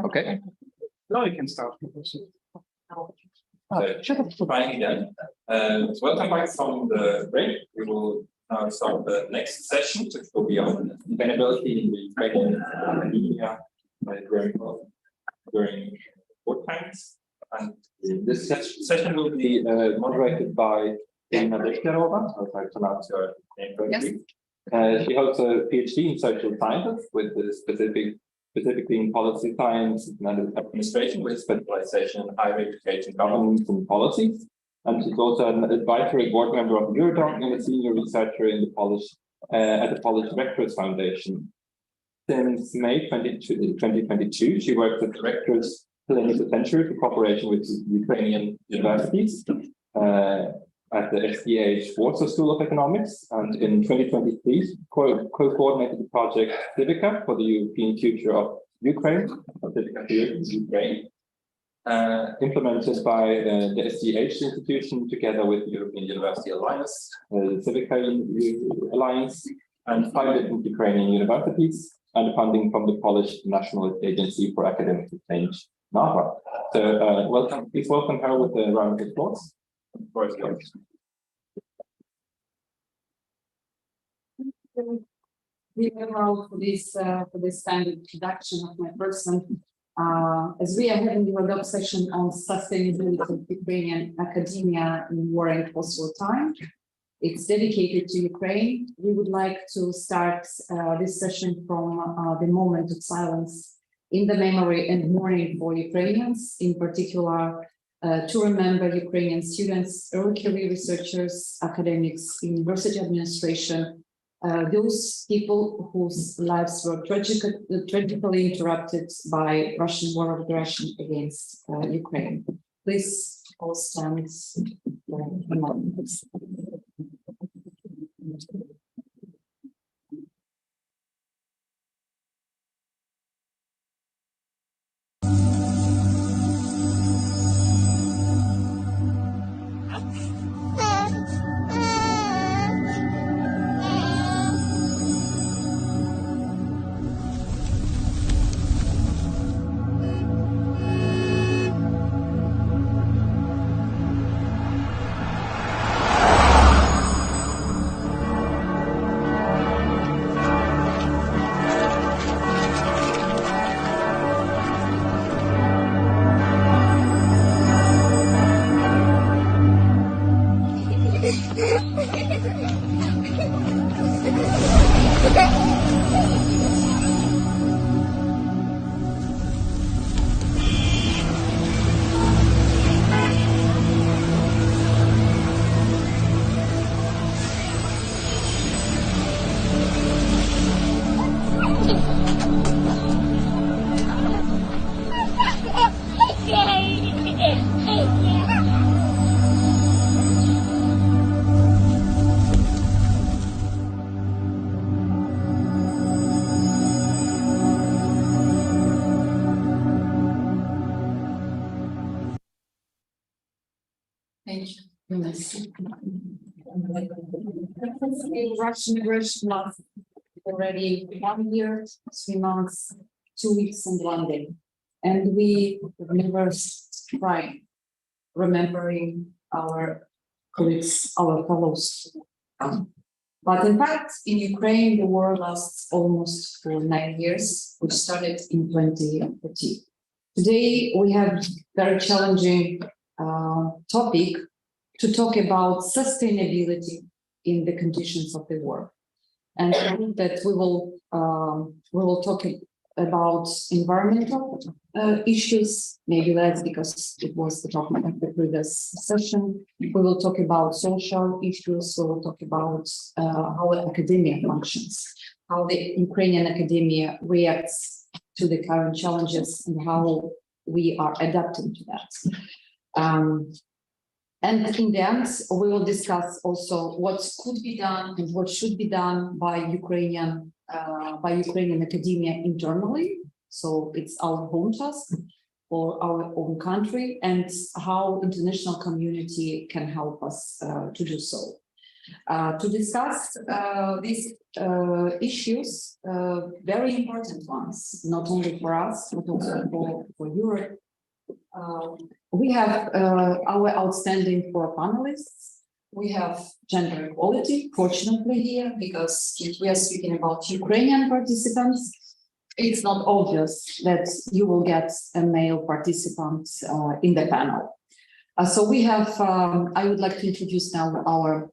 Okay. Now you can start. Fine again. Welcome back from the break. We will now start the next session, which will be on sustainability in the Ukrainian academia during wartimes. And this session will be moderated by Eurodoc, if I pronounce her name correctly. Yes. She holds a PhD in social sciences with specifically in policy science and administration, with specialization in higher education, governance, and policies. And she's also an advisory board member of Eurodoc and a senior researcher in the at the Polish Rectors Foundation. Since May 2022, she works at the Rectors Clinical Center for cooperation with Ukrainian universities at the SDH Warsaw School of Economics, and in 2023 co-coordinated the project Civica for the European future of Ukraine, Ukraine, implemented by the SDH institution together with the European University Alliance, the Civica Alliance, and 5 different Ukrainian universities, and funding from the Polish National Agency for Academic Exchange, NAWA. So please welcome her with a round of applause. For this kind of introduction of my person, as we are having the Eurodoc session on sustainability of Ukrainian academia in war and post-war time. It's dedicated to Ukraine. We would like to start this session from the moment of silence in the memory and mourning for Ukrainians, in particular to remember Ukrainian students, early career researchers, academics, university administration, those people whose lives were tragically interrupted by Russian war of aggression against Ukraine. Please all stand for a moment. Thank you. Russian aggression lasted already 1 year, 3 months, 2 weeks, and 1 day. And we never try remembering our colleagues, our fellows. But in fact, in Ukraine, the war lasts almost for 9 years, which started in 2014. Today, we have very challenging topic to talk about sustainability in the conditions of the war. And I think that we will talk about environmental issues, maybe less because it was the topic of the previous session. We will talk about social issues. We will talk about how academia functions, how the Ukrainian academia reacts to the current challenges, and how we are adapting to that. And in the end, we will discuss also what could be done and what should be done by Ukrainian academia internally. So it's our home task for our own country, and how international community can help us to do so. To discuss this issues, very important ones, not only for us, but also for Europe. We have our outstanding four panelists. We have gender equality, fortunately here, because if we are speaking about Ukrainian participants, it's not obvious that you will get a male participant in the panel. So we have, I would like to introduce now our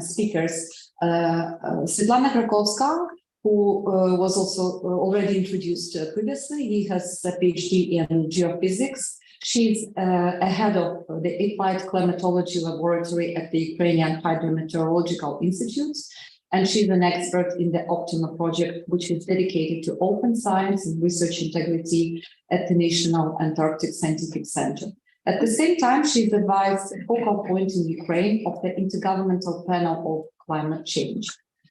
speakers. Svetlana Krakovska, who was also already introduced previously. He has a PhD in geophysics. She's a head of the Applied Climatology Laboratory at the Ukrainian Hydrometeorological Institute, and she's an expert in the Optima project, which is dedicated to open science and research integrity at the National Antarctic Scientific Center. At the same time, she's advised a focal point in Ukraine of the Intergovernmental Panel of Climate Change.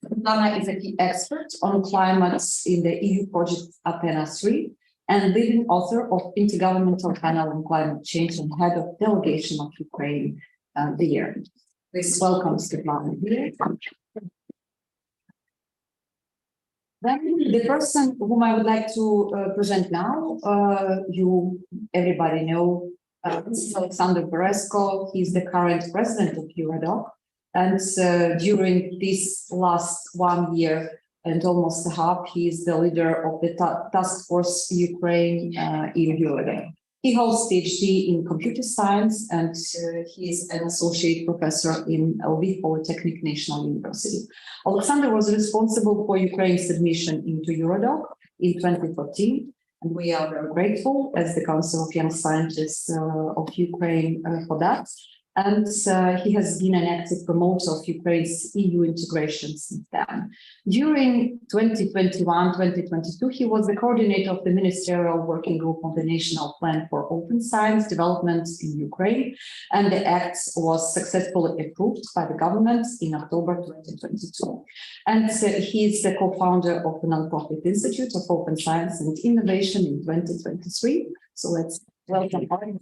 Svetlana is a key expert on climate in the EU project Athena 3 and leading author of Intergovernmental Panel on Climate Change and head of delegation of Ukraine there. Please welcome Svetlana here. Then the person whom I would like to present now, everybody know, this is Alexander Beresko. He's the current president of Eurodoc. And during this last 1 year and almost a half, he is the leader of the task force Ukraine in Eurodoc. He holds PhD in computer science and he is an associate professor in Lviv Polytechnic National University. Alexander was responsible for Ukraine's admission into Eurodoc in 2014. And we are very grateful as the Council of Young Scientists of Ukraine for that. And he has been an active promoter of Ukraine's EU integration since then. During 2021-2022, he was the coordinator of the Ministerial Working Group on the National Plan for Open Science Development in Ukraine, and the act was successfully approved by the government in October 2022. And he is the co-founder of the Nonprofit Institute of Open Science and Innovation in 2023. So let's welcome him.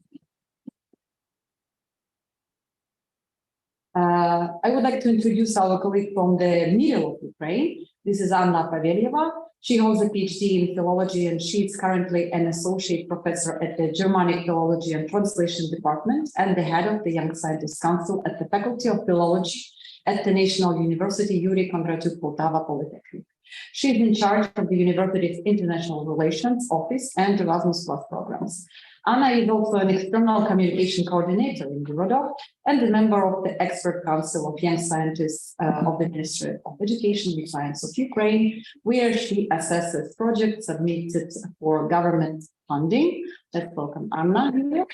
I would like to introduce our colleague from the middle of Ukraine. This is Anna Pavelyeva. She holds a PhD in philology and she is currently an associate professor at the Germanic Philology and Translation Department and the head of the Young Scientists Council at the Faculty of Philology at the National University Yuri Kondratyuk Poltava Polytechnic. She is in charge of the university's International Relations Office and Erasmus Plus programs. Anna is also an external communication coordinator in Eurodoc and a member of the Expert Council of Young Scientists of the Ministry of Education and Science of Ukraine, where she assesses projects submitted for government funding. Let's welcome Anna here.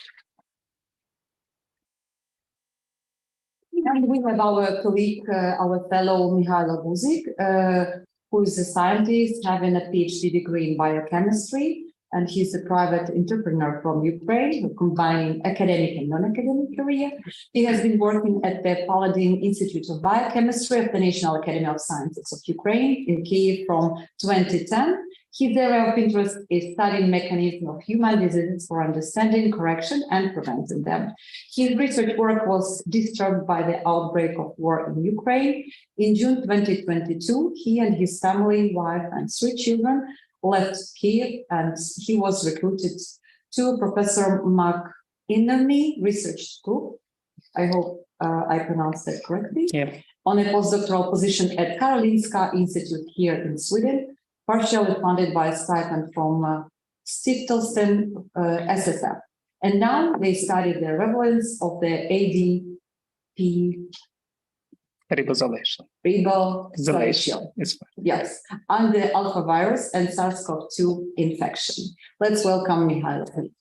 And we have our colleague, our fellow Mihailo Guzik, who is a scientist having a PhD degree in biochemistry. And he's a private entrepreneur from Ukraine, combining academic and non-academic career. He has been working at the Paladin Institute of Biochemistry of the National Academy of Sciences of Ukraine in Kyiv from 2010. His area of interest is studying mechanisms of human diseases for understanding, correction, and preventing them. His research work was disturbed by the outbreak of war in Ukraine. In June 2022, he and his family, wife, and 3 children left Kyiv, and he was recruited to Professor McInerney Research Group. I hope I pronounced that correctly. Yeah. On a postdoctoral position at Karolinska Institute here in Sweden, partially funded by a stipend from Stiftelsen SSF. And now they study the relevance of the ADP Ribosylation. Ribosylation. It's fine. Yes, and the alpha virus and SARS-CoV-2 infection. Let's welcome Mihailo.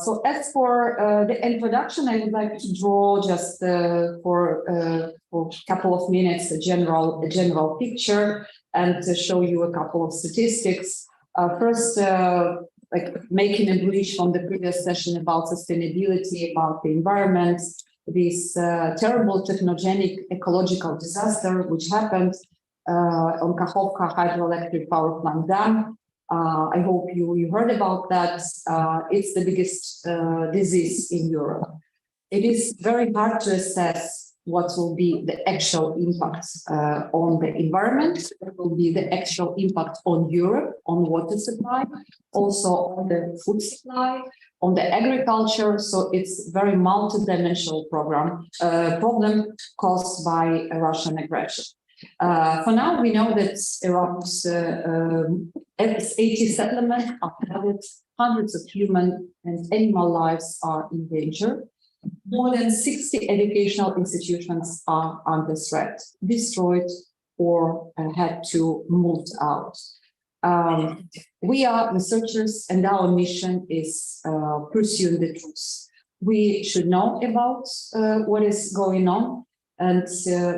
So as for the introduction, I would like to draw just for a couple of minutes a general picture and to show you a couple of statistics. First, like making a bridge from the previous session about sustainability, about the environment, this terrible technogenic ecological disaster which happened on Kakhovka hydroelectric power plant dam. I hope you heard about that. It's the biggest disease in Europe. it is very hard to assess what will be the actual impact on the environment, what will be the actual impact on Europe, on water supply, also on the food supply, on the agriculture. So it's very multidimensional problem caused by Russian aggression. For now, we know that around 80 settlements are flooded, hundreds of human and animal lives are in danger. More than 60 educational institutions are under threat, destroyed, or had to move out. We are researchers, and our mission is pursuing the truth. We should know about what is going on, and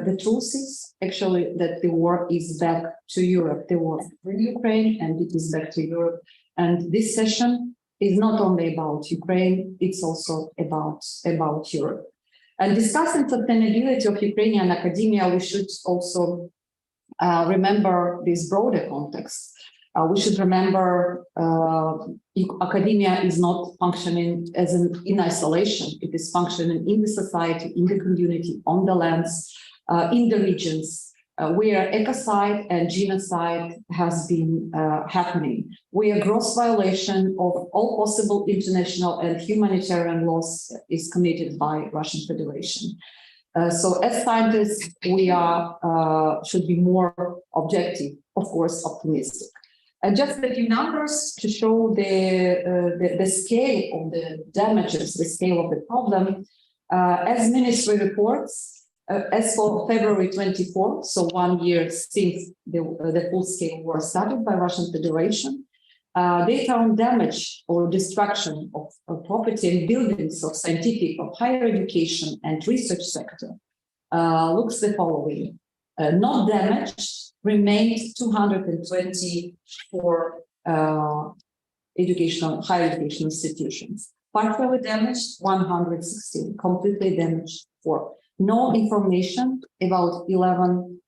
the truth is actually that the war is back to Europe. The war in Ukraine, and it is back to Europe. And this session is not only about Ukraine, it's also about Europe. And discussing sustainability of Ukrainian academia, we should also remember this broader context. We should remember academia is not functioning in isolation. It is functioning in the society, in the community, on the lands, in the regions where ecocide and genocide has been happening, where gross violation of all possible international and humanitarian laws is committed by Russian Federation. So as scientists, we should be more objective, of course, optimistic. And just a few numbers to show the scale of the damages, the scale of the problem. As ministry reports, as for February 24, so 1 year since the full-scale war started by Russian Federation, data on damage or destruction of property and buildings of scientific, of higher education and research sector looks the following. Not damaged remained 224 higher education institutions. Partially damaged 116, completely damaged 4. No information about 11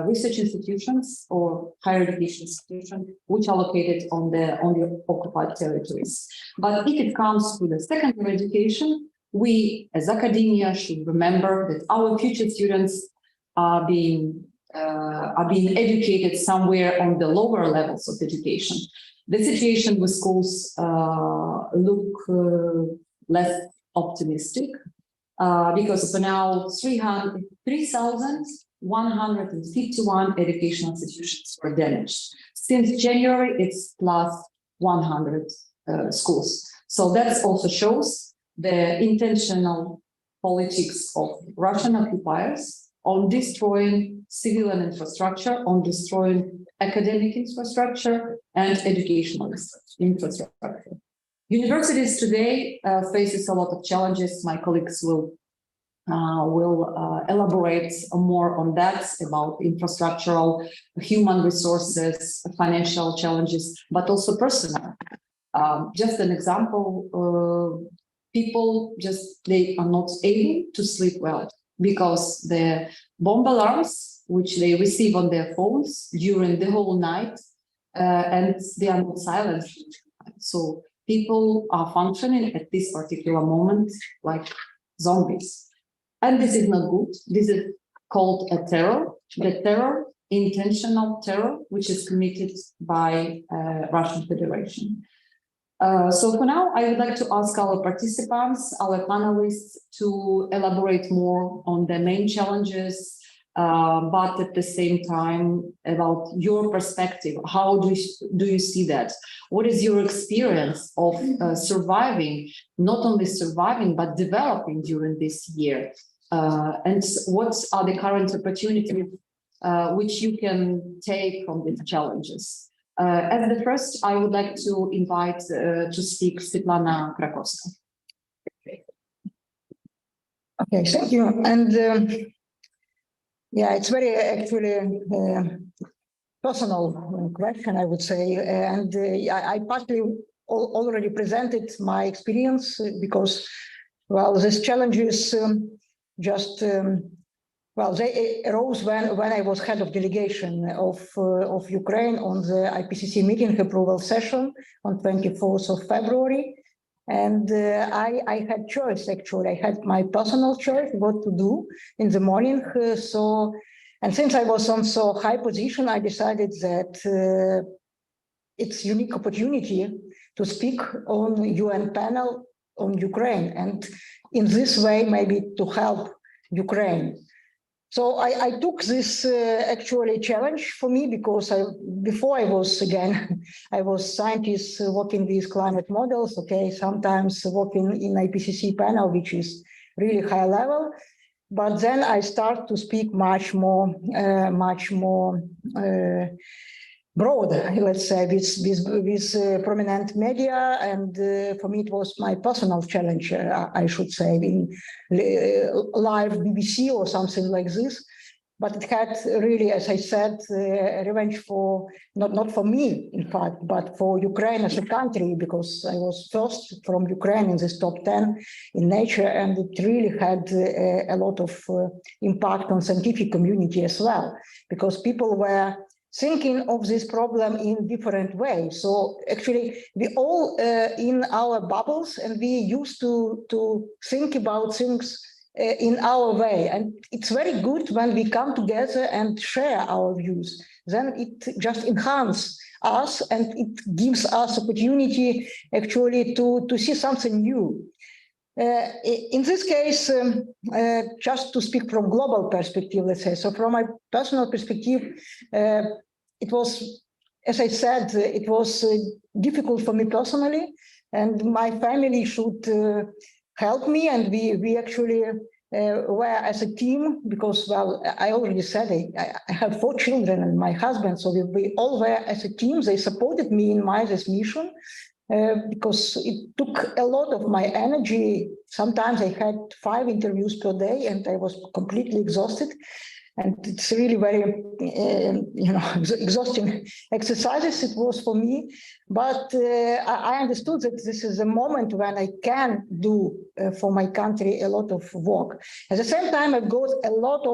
research institutions or higher education institutions which are located on the occupied territories. But if it comes to the secondary education, we as academia should remember that our future students are being educated somewhere on the lower levels of education. The situation with schools look less optimistic because for now 3,151 educational institutions were damaged. Since January, it's plus 100 schools. So that also shows the intentional politics of Russian occupiers on destroying civilian infrastructure, on destroying academic infrastructure and educational infrastructure. Universities today faces a lot of challenges. My colleagues will elaborate more on that, about infrastructural, human resources, financial challenges, but also personal. Just an example, people they are not able to sleep well because the bomb alarms, which they receive on their phones during the whole night, and they are not silenced. So people are functioning at this particular moment like zombies. And this is not good. This is called a terror. The terror, intentional terror, which is committed by Russian Federation. So for now, I would like to ask our participants, our panelists, to elaborate more on the main challenges, but at the same time about your perspective. How do you see that? What is your experience of surviving, not only surviving, but developing during this year? And what are the current opportunities which you can take from these challenges? As the first, I would like to invite to speak Svetlana Krakowska. Okay, thank you. And yeah, it's very actually personal question, I would say. And I partly already presented my experience because, well, these challenges well, they arose when I was head of delegation of Ukraine on the IPCC meeting approval session on 24th of February. And I had choice, actually. I had my personal choice what to do in the morning. And since I was on so high position, I decided that it's unique opportunity to speak on UN panel on Ukraine. And in this way, maybe to help Ukraine. So I took this actually challenge for me because before I was again, I was scientist working with climate models, okay, sometimes working in IPCC panel, which is really high level. But then I start to speak much more broad, let's say, with prominent media, and for me it was my personal challenge, I should say, in live BBC or something like this. But it had really, as I said, revenge for not for me, in fact, but for Ukraine as a country, because I was first from Ukraine in this top 10 in Nature, and it really had a lot of impact on scientific community as well, because people were thinking of this problem in different ways. So actually, we all in our bubbles, and we used to think about things in our way. And it's very good when we come together and share our views. Then it just enhances us, and it gives us opportunity actually to see something new. In this case, just to speak from global perspective, let's say, so from my personal perspective, it was, as I said, it was difficult for me personally, and my family should help me, and we actually were as a team, because, well, I already said I have 4 children and my husband, so we all were as a team. They supported me in this mission. Because it took a lot of my energy. Sometimes I had 5 interviews per day, and I was completely exhausted. And it's really very, exhausting exercises it was for me. But I understood that this is a moment when I can do for my country a lot of work. At the same time, I've got a lot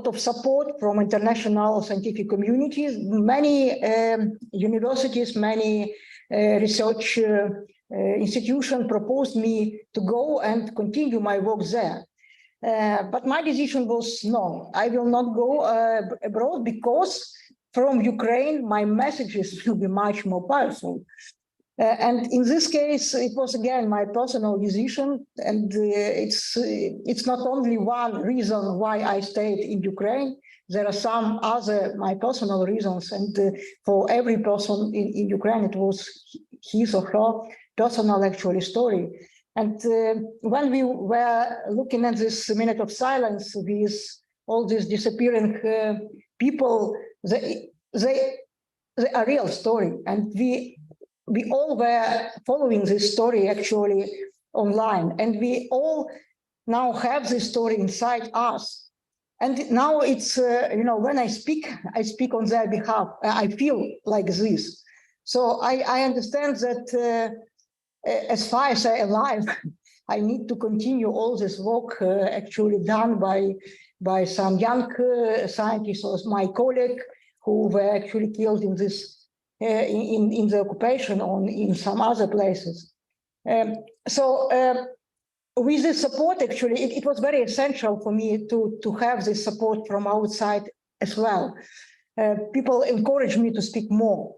of support from international scientific communities. Many universities, many research institutions proposed me to go and continue my work there. But my decision was no, I will not go abroad, because from Ukraine, my messages will be much more powerful. And in this case, it was again my personal decision, and it's not only one reason why I stayed in Ukraine. There are some other my personal reasons, and for every person in Ukraine, it was his or her personal actually story. And when we were looking at this minute of silence with all these disappearing people, they are real story, and we all were following this story actually online, and we all now have this story inside us. And now it's, when I speak on their behalf. I feel like this. So I understand that as far as I'm alive, I need to continue all this work actually done by some young scientists or my colleague who were actually killed in this in the occupation or in some other places. With this support, actually, it was very essential for me to have this support from outside as well. People encouraged me to speak more,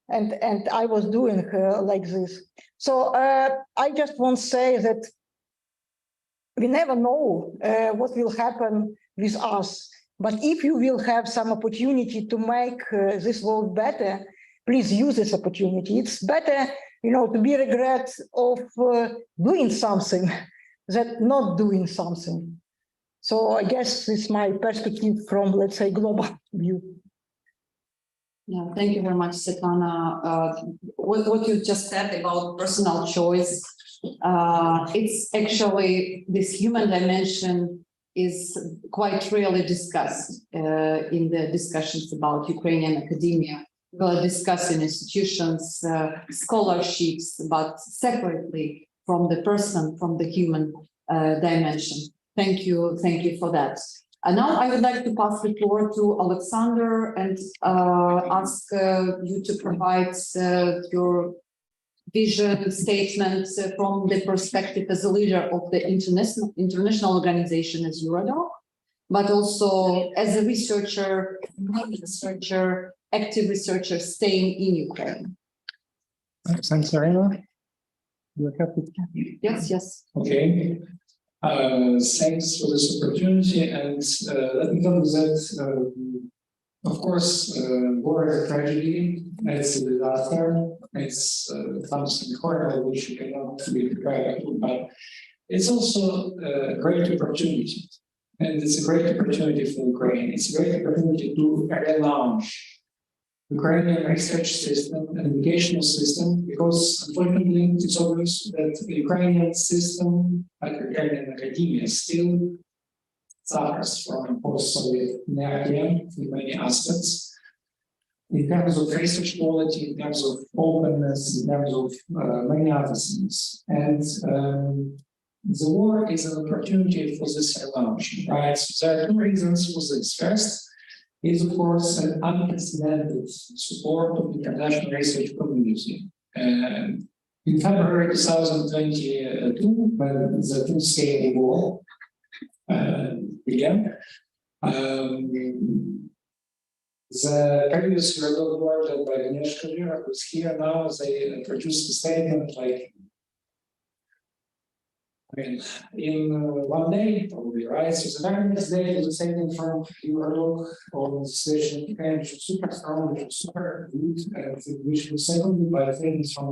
and I was doing like this. So I just want to say that we never know what will happen with us. But if you will have some opportunity to make this world better, please use this opportunity. It's better, to be regret of doing something than not doing something. So I guess it's my perspective from, let's say, global view. Yeah, thank you very much, Svetlana. What you just said about personal choice, it's actually this human dimension is quite rarely discussed in the discussions about Ukrainian academia. We're discussing institutions, scholarships, but separately from the person, from the human dimension. Thank you for that. And now I would like to pass the floor to Alexander and ask you to provide your vision statements from the perspective as a leader of the international organization as Eurodoc, but also as a researcher, active researcher staying in Ukraine. Thanks, Irina. You're happy? Yes. Okay. Thanks for this opportunity, and let me tell you that, of course, war is a tragedy, it's a disaster, it's something horrible which you cannot be prepared for, but it's also a great opportunity. And it's a great opportunity for Ukraine. It's a great opportunity to relaunch Ukrainian research system and educational system, because unfortunately it's obvious that the Ukrainian system, like Ukrainian academia, still suffers from post-Soviet narrative in many aspects. In terms of research quality, in terms of openness, in terms of many other things. And the war is an opportunity for this relaunch, right? So there are two reasons for this. First is, of course, an unprecedented support of the international research community. In February 2022, when the full-scale war began, the previous Eurodoc board led by Agnieszka, who's here now, they produced a statement like, in 1 day, probably, right? So the very next day, there's a statement from Eurodoc on the situation in Ukraine, which was super strong, which was super good, and which was seconded by statements from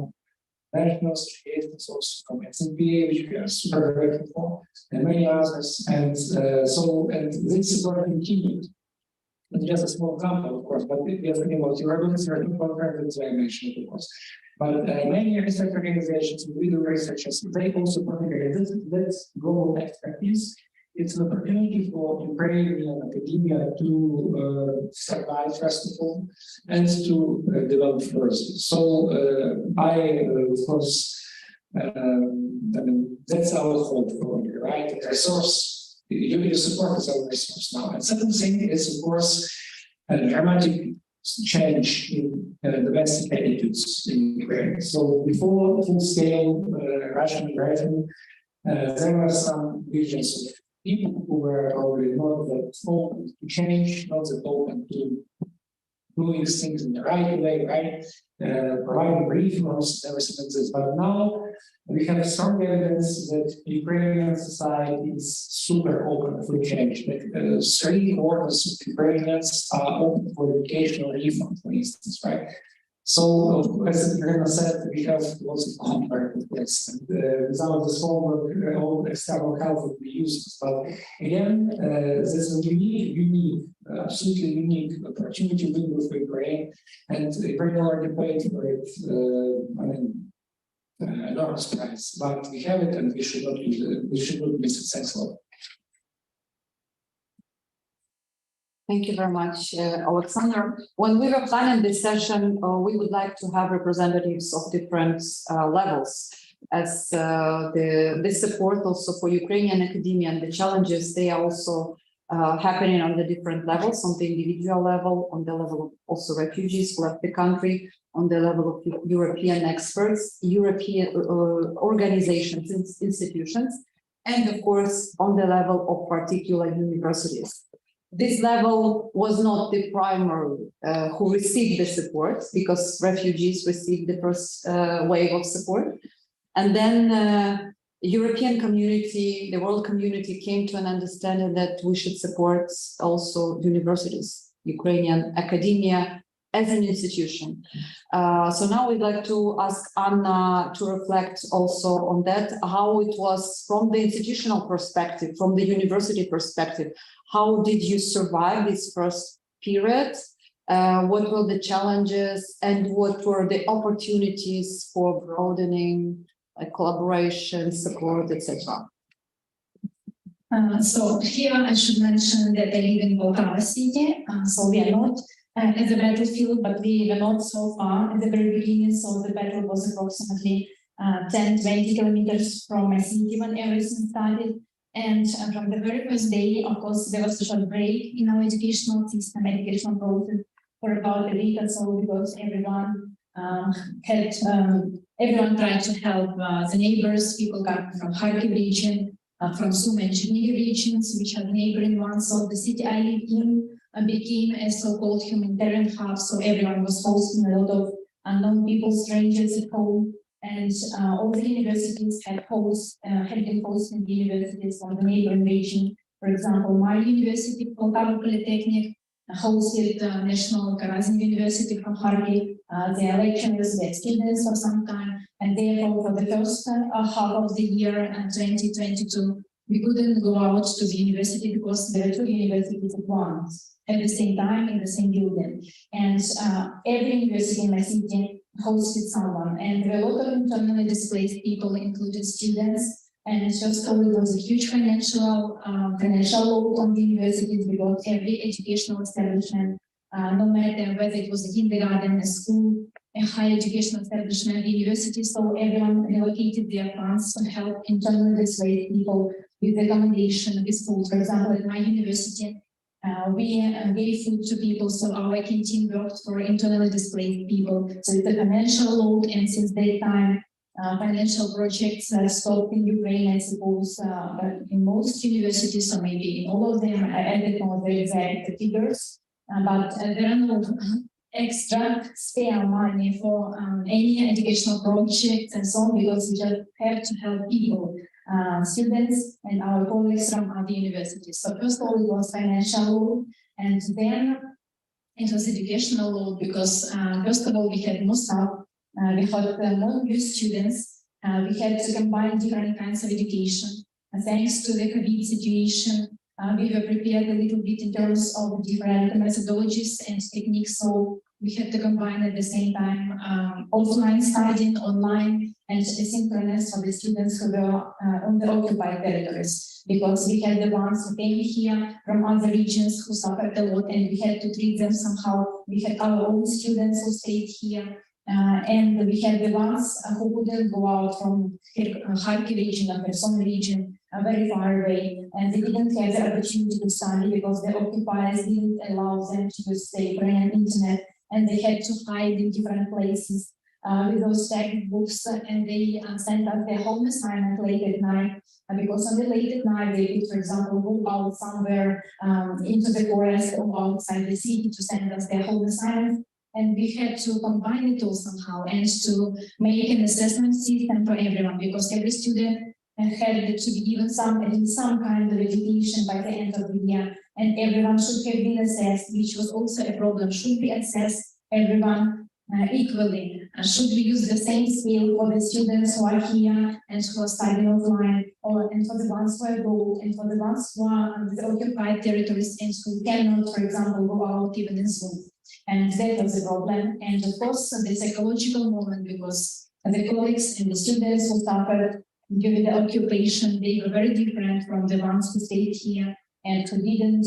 national associations, also from S&P, which we are super grateful for, and many others. And and this is what continued. It's just a small example, of course, but we are talking about Eurodoc, certain conferences I mentioned, of course. But many research organizations, individual researchers, they also propagate this global expertise. It's an opportunity for Ukrainian academia to survive, first of all, and to develop further. So of course, that's our hope for you, right? The resource, your support is our resource now. And second thing is, of course, a dramatic change in domestic attitudes in Ukraine. So before full-scale Russian aggression, there were some regions of people who were already not that open to change, not that open to doing things in the right way, right? Providing reforms, everything like this. But now we have strong evidence that Ukrainian society is super open for change. Like 3/4 of Ukrainians are open for educational reform, for instance, right? So, as Irina said, we have lots of homework with this. And without this homework, all external help would be useless. But again, this is a unique, absolutely unique opportunity window for Ukraine, and Ukraine already paid for it. Enormous price, but we have it, and we should not lose it. We should not be successful. Thank you very much, Alexander. When we were planning this session, we would like to have representatives of different levels, as the support also for Ukrainian academia and the challenges, they are also happening on the different levels, on the individual level, on the level of also refugees who left the country, on the level of European experts, European organizations, institutions, and of course, on the level of particular universities. This level was not the primary who received the support, because refugees received the first wave of support. And then European community, the world community came to an understanding that we should support also universities, Ukrainian academia as an institution. So now we'd like to ask Anna to reflect also on that, how it was from the institutional perspective, from the university perspective. How did you survive this first period? What were the challenges and what were the opportunities for broadening collaboration, support, etc.? So here I should mention that I live in Poltava city, so we are not at the battlefield, but we were not so far at the very beginning, so the battle was approximately 10-20 kilometers from my city when everything started. And from the very first day, of course, there was a short break in our educational system, educational process for about a week or so, because everyone had everyone tried to help the neighbors, people coming from Kharkiv region, from Sumy and Chernihiv regions, which are neighboring ones. So the city I live in became a so-called humanitarian hub. So everyone was hosting a lot of unknown people, strangers at home. And all the universities had been hosting the universities from the neighboring region. For example, my university, Poltava Polytechnic, hosted National Karazin University from Kharkiv. Their lecturers, their students for some time, and therefore for the first half of the year 2022, we couldn't go out to the university because there were two universities at once at the same time in the same building. And every university in my city hosted someone, and there were a lot of internally displaced people, including students. And first of all, it was a huge financial load on the universities because every educational establishment, no matter whether it was a kindergarten, a school, a higher educational establishment, the university, so everyone allocated their funds to help internally displaced people with accommodation, with food. For example, at my university, we gave food to people, so our canteen worked for internally displaced people. So it's a financial load, and since that time, financial projects stopped in Ukraine, I suppose, but in most universities, or maybe in all of them, I don't know the exact figures, but there are no extra spare money for any educational projects and so on, because we just have to help people, students and our colleagues from other universities. So first of all, it was financial load, and then it was educational load, because first of all, we had more staff. We had more new students. We had to combine different kinds of education. Thanks to the COVID situation, we were prepared a little bit in terms of different methodologies and techniques. So we had to combine at the same time offline studying, online, and asynchronous for the students who were on the occupied territories. Because we had the ones who came here from other regions who suffered a lot, and we had to treat them somehow. We had our own students who stayed here. And we had the ones who couldn't go out from Kharkiv region and Kherson region, very far away, and they didn't have the opportunity to study because the occupiers didn't allow them to use the Ukrainian internet, and they had to hide in different places with those textbooks, and they sent us their home assignment late at night, because on the late at night they could, for example, go out somewhere into the forest or outside the city to send us their home assignments. And we had to combine it all somehow and to make an assessment system for everyone, because every student had to be given some kind of education by the end of the year, and everyone should have been assessed, which was also a problem. Should we assess everyone equally? Should we use the same scale for the students who are here and who are studying offline, and for the ones who are abroad, and for the ones who are on the occupied territories and who cannot, for example, go out even in Zoom? And that was the problem. And of course, the psychological moment, because the colleagues and the students who suffered during the occupation, they were very different from the ones who stayed here and who didn't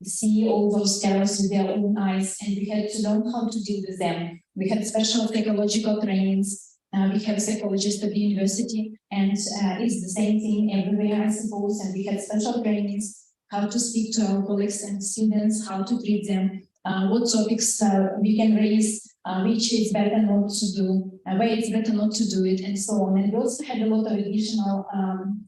see all those terrors with their own eyes. And we had to learn how to deal with them. We had special psychological trainings. We have psychologists at the university, and it's the same thing everywhere, I suppose. And we had special trainings, how to speak to our colleagues and students, how to treat them, what topics we can raise, which is better not to do, where it's better not to do it, and so on. And we also had a lot of additional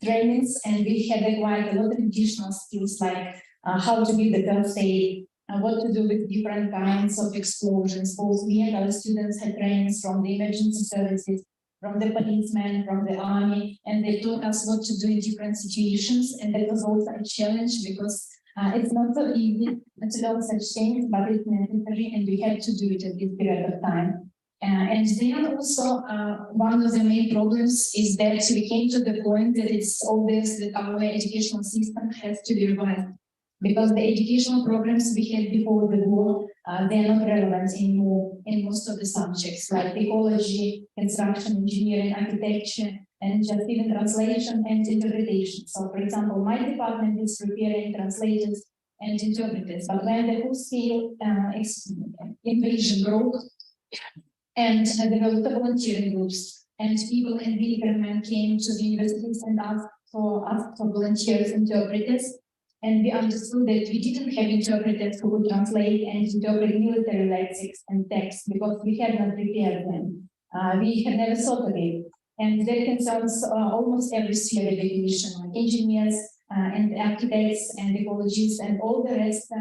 trainings, and we had acquired a lot of additional skills, like how to give the first aid, what to do with different kinds of explosions. Both we and our students had trainings from the emergency services, from the policemen, from the army, and they taught us what to do in different situations. And that was also a challenge, because it's not so easy to learn such things, but it's necessary, and we had to do it at this period of time. And then also, one of the main problems is that we came to the point that it's obvious that our educational system has to be revised, because the educational programs we had before the war, they're not relevant anymore in most of the subjects, like ecology, construction, engineering, architecture, and just even translation and interpretation. So, for example, my department is preparing translators and interpreters, but when the full-scale invasion broke, and there were a lot of volunteering groups, and people and military came to the universities and asked for volunteers, interpreters, and we understood that we didn't have interpreters who would translate and interpret military lexics and texts, because we had not prepared them. we had never thought of it. And that concerns almost every sphere of education, like engineers and architects and ecologists and all the rest,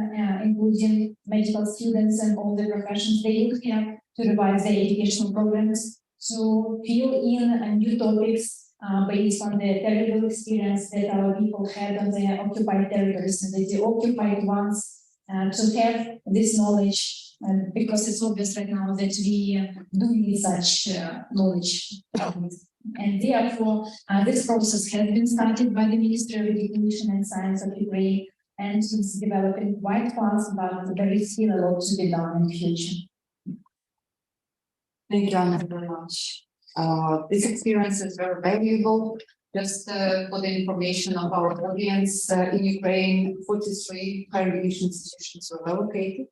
including medical students and all the professions. They would have to revise their educational programs to fill in new topics based on the terrible experience that our people had on the occupied territories and the occupied ones, to have this knowledge. Because it's obvious right now that we do need such knowledge. And therefore, this process has been started by the Ministry of Education and Science of Ukraine, and it's developing quite fast, but there is still a lot to be done in the future. Thank you, Anna, very much. This experience is very valuable. Just for the information of our audience, in Ukraine, 43 higher education institutions were relocated.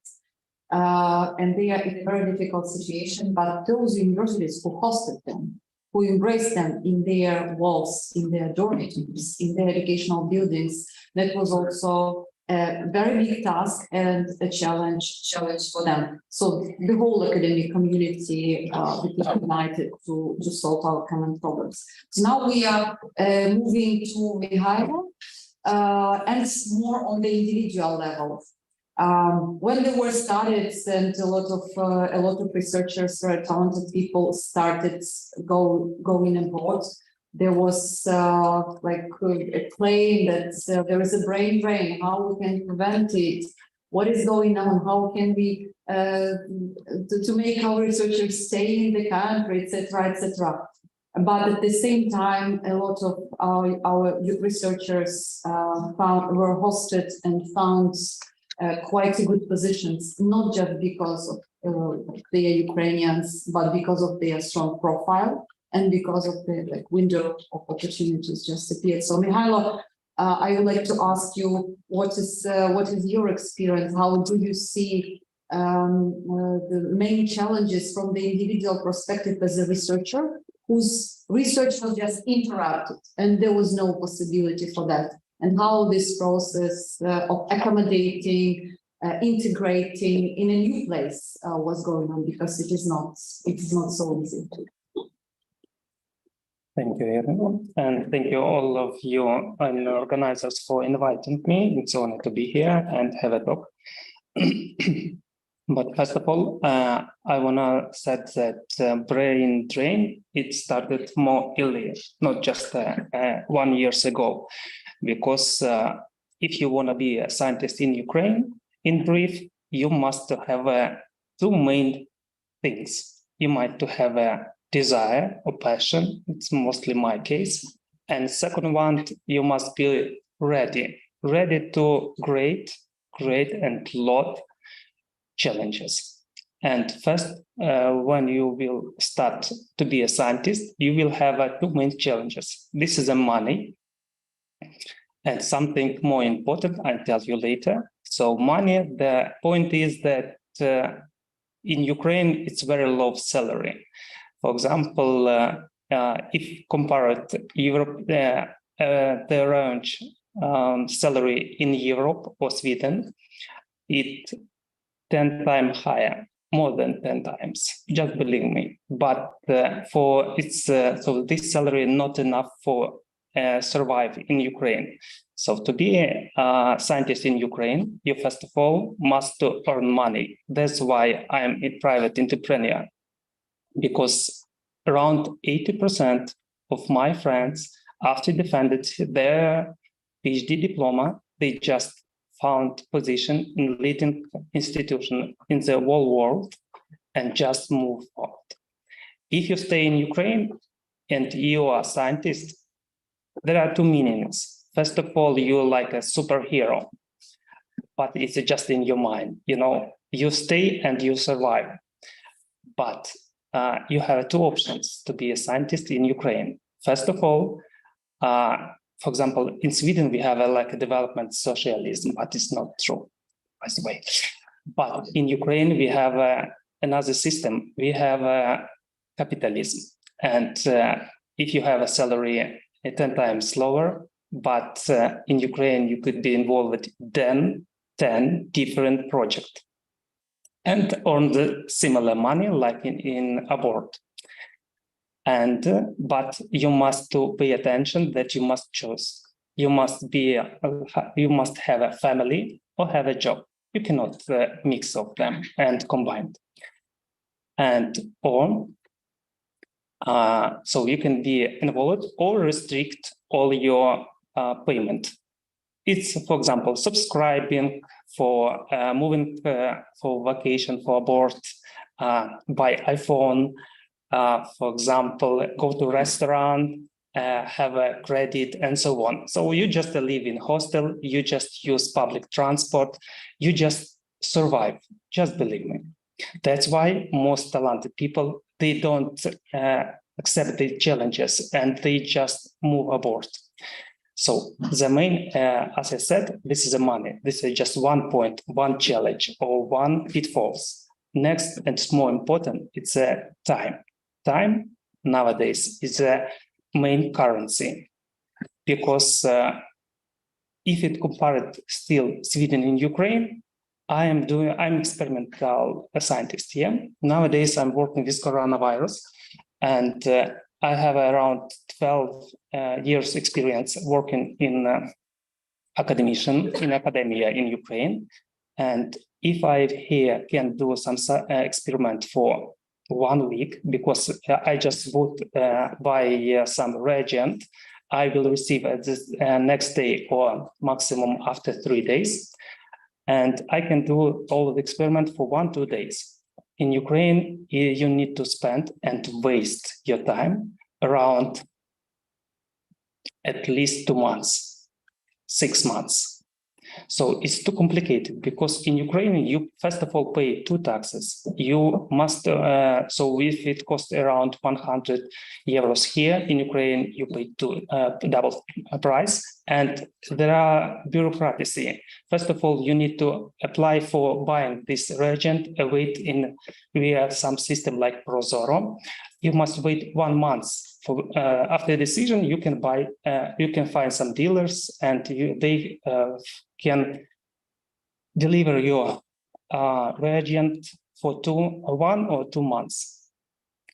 And they are in a very difficult situation, but those universities who hosted them, who embraced them in their walls, in their dormitories, in their educational buildings, that was also a very big task and a challenge for them. So the whole academic community became united to solve our common problems. So now we are moving to Mihailo, and more on the individual level. When the war started and a lot of researchers, talented people started going abroad, there was like a claim that there is a brain drain. How we can prevent it? What is going on? How can we to make our researchers stay in the country, etc., etc. But at the same time, a lot of our researchers were hosted and found quite good positions, not just because of they are Ukrainians, but because of their strong profile and because of the window of opportunities just appeared. So, Mihailo, I would like to ask you, what is your experience? How do you see the main challenges from the individual perspective as a researcher, whose research was just interrupted and there was no possibility for that? And how this process of accommodating, integrating in a new place was going on, because it is not so easy. Thank you, Irina, and thank you all of you and organizers for inviting me. It's an honor to be here and have a talk. But first of all, I wanna say that brain drain, it started more earlier, not just 1 year ago. Because if you want to be a scientist in Ukraine, in brief, you must have two main things. You might have a desire or passion, it's mostly my case. And second one, you must be ready to great and lot challenges. And first, when you will start to be a scientist, you will have two main challenges. This is money. And something more important, I'll tell you later. So money, the point is that in Ukraine, it's very low salary. For example, if compared Europe, the range salary in Europe or Sweden, it's 10 times higher, more than 10 times, just believe me. But so this salary is not enough for survive in Ukraine. So to be a scientist in Ukraine, you first of all must earn money. That's why I am a private entrepreneur, because around 80% of my friends, after defended their PhD diploma, they just found position in leading institution in the whole world and just move forward. If you stay in Ukraine and you are a scientist, there are two meanings. First of all, you're like a superhero, but it's just in your mind. You know, you stay and you survive. But you have two options to be a scientist in Ukraine. First of all, for example, in Sweden, we have like a development socialism, but it's not true, by the way. But in Ukraine, we have another system. We have capitalism. And if you have a salary 10 times lower, but in Ukraine, you could be involved in 10 different projects and earn the similar money like in abroad. And but you must to pay attention that you must choose. You must have a family or have a job. You cannot mix of them and combine. And so you can be involved or restrict all your payment. It's, for example, subscribing for moving for vacation, for abroad, buy iPhone, for example, go to restaurant, have a credit, and so on. So you just live in hostel, you just use public transport, you just survive, just believe me. That's why most talented people, they don't accept the challenges and they just move abroad. So the main, as I said, this is the money. This is just one point, one challenge or one pitfalls. Next, and it's more important, it's time. Time nowadays is a main currency, because if it compared still Sweden and Ukraine, I'm experimental scientist here. Nowadays, I'm working with coronavirus, and I have around 12 years experience working in academia in Ukraine. And if I here can do some experiment for 1 week, because I just would buy some reagent, I will receive this next day or maximum after 3 days. And I can do all the experiment for 1-2 days. In Ukraine, you need to spend and waste your time around at least 2 months, 6 months. So it's too complicated, because in Ukraine, you first of all pay 2 taxes. You must, so if it costs around 100 euros here, in Ukraine, you pay double price. And there are bureaucracy. First of all, you need to apply for buying this reagent, wait in via some system like Prozoro. You must wait 1 month. For after decision, you can buy. You can find some dealers, and they can deliver your reagent for 1 or 2 months.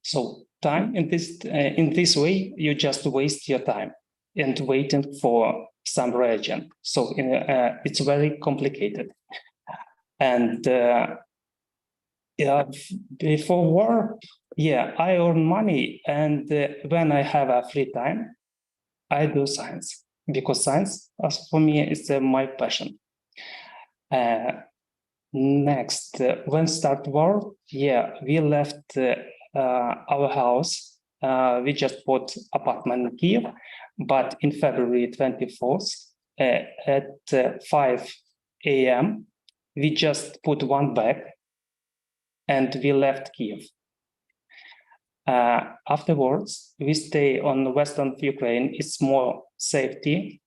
So time in this way, you just waste your time and waiting for some reagent. So it's very complicated. And before war, I earn money, and when I have a free time, I do science, because science, as for me, is my passion. Next, when start war, we left our house. We just bought apartment in Kiev, but in February 24th at 5 a.m., we just put one bag and we left Kiev. Afterwards, we stay on the western of Ukraine. It's more safety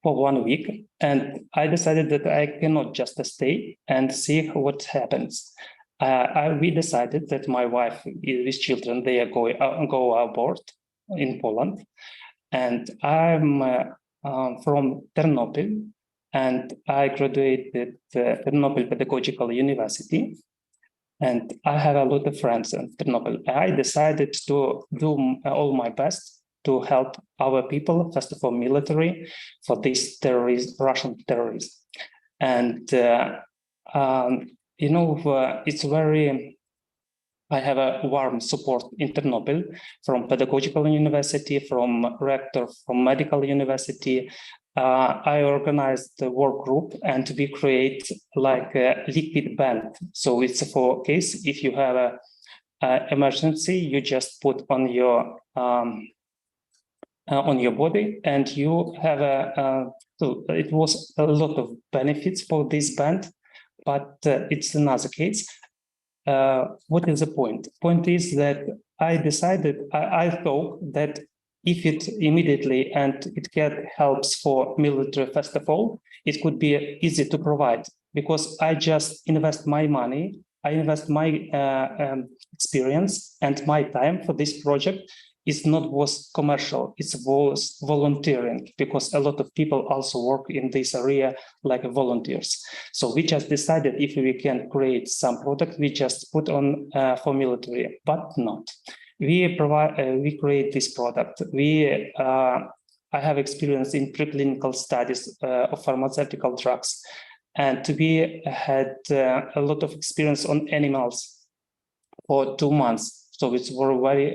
for 1 week. And I decided that I cannot just stay and see what happens. We decided that my wife with children, they are go abroad in Poland. And I'm from Ternopil, and I graduated Ternopil Pedagogical University. And I have a lot of friends in Ternopil. I decided to do all my best to help our people, first of all, military, for this Russian terrorism. And, it's very, I have a warm support in Ternopil from Pedagogical University, from rector from Medical University. I organized the work group, and we create like a liquid band. So it's for case if you have a emergency, you just put on your body, and you have so it was a lot of benefits for this band, but it's another case. What is the point? Point is that I decided, I thought that if it immediately and it helps for military, first of all, it could be easy to provide, because I just invest my money, I invest my experience and my time for this project. It's not was commercial, it was volunteering, because a lot of people also work in this area like volunteers. So we just decided if we can create some product, we just put on for military, but not. we create this product. I have experience in preclinical studies of pharmaceutical drugs, and we had a lot of experience on animals for 2 months. So it's very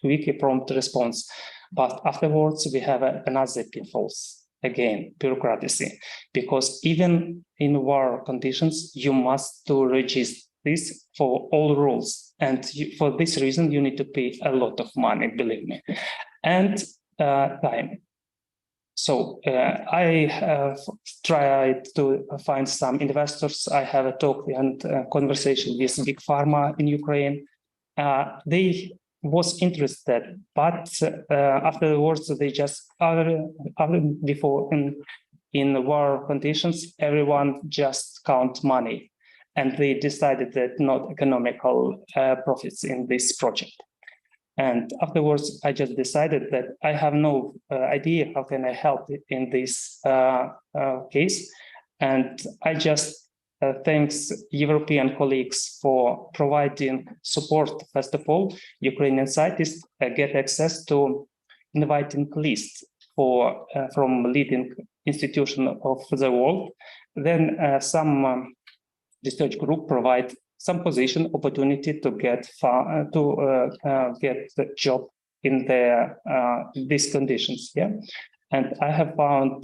quick, prompt response. But afterwards, we have another pitfalls, again, bureaucracy, because even in war conditions, you must to register this for all rules. And for this reason, you need to pay a lot of money, believe me, and time. So I have tried to find some investors. I have a talk and conversation with Big Pharma in Ukraine. They was interested, but afterwards they just before in war conditions, everyone just count money, and they decided that not economical profits in this project. And afterwards, I just decided that I have no idea how can I help in this case, and I just thanks European colleagues for providing support. First of all, Ukrainian scientists get access to inviting list for from leading institutions of the world. Then some research group provide some position opportunity to get the job in these conditions. Yeah. And I have found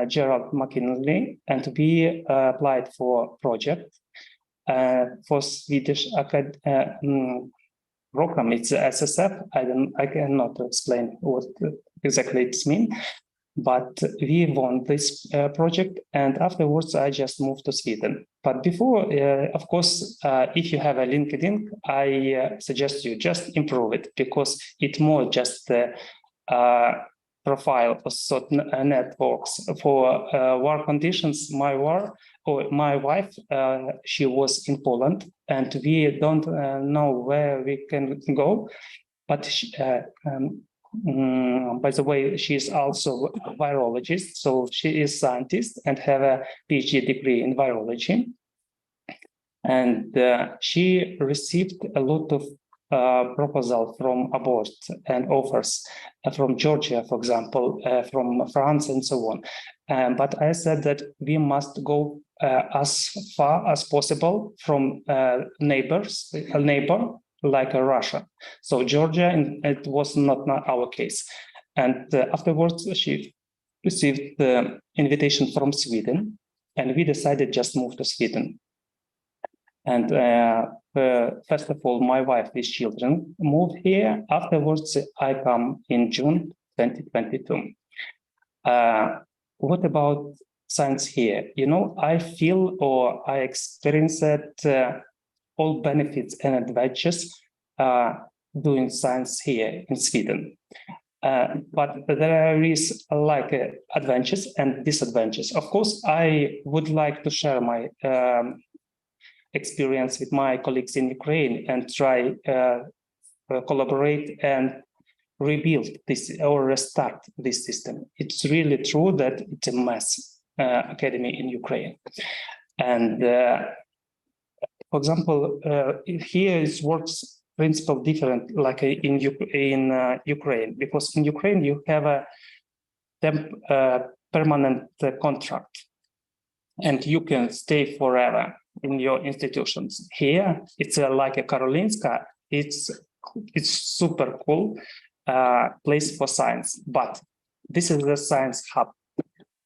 Gerald McKinley, and we applied for project for Swedish program. It's SSF. I cannot explain what exactly it means, but we won this project, and afterwards I just moved to Sweden. But before, of course, if you have a LinkedIn, I suggest you just improve it, because it's more just profile for certain networks for war conditions. My wife, she was in Poland, and we don't know where we can go. But she, by the way, she is also a virologist, so she is scientist and have a PhD degree in virology. And she received a lot of proposal from abroad and offers from Georgia, for example, from France and so on. But I said that we must go as far as possible from a neighbor like Russia. So Georgia, and it was not our case. And afterwards, she received the invitation from Sweden, and we decided just move to Sweden. And first of all, my wife with children moved here. Afterwards, I come in June 2022. What about science here? You know, I feel or I experience that all benefits and advantages doing science here in Sweden. But there is like advantages and disadvantages. Of course, I would like to share my experience with my colleagues in Ukraine and try collaborate and rebuild this or restart this system. It's really true that it's a mess academy in Ukraine. And for example, here it works principle different like in Ukraine, because in Ukraine you have a permanent contract and you can stay forever in your institutions. Here, it's like a Karolinska. It's super cool place for science, but this is the science hub.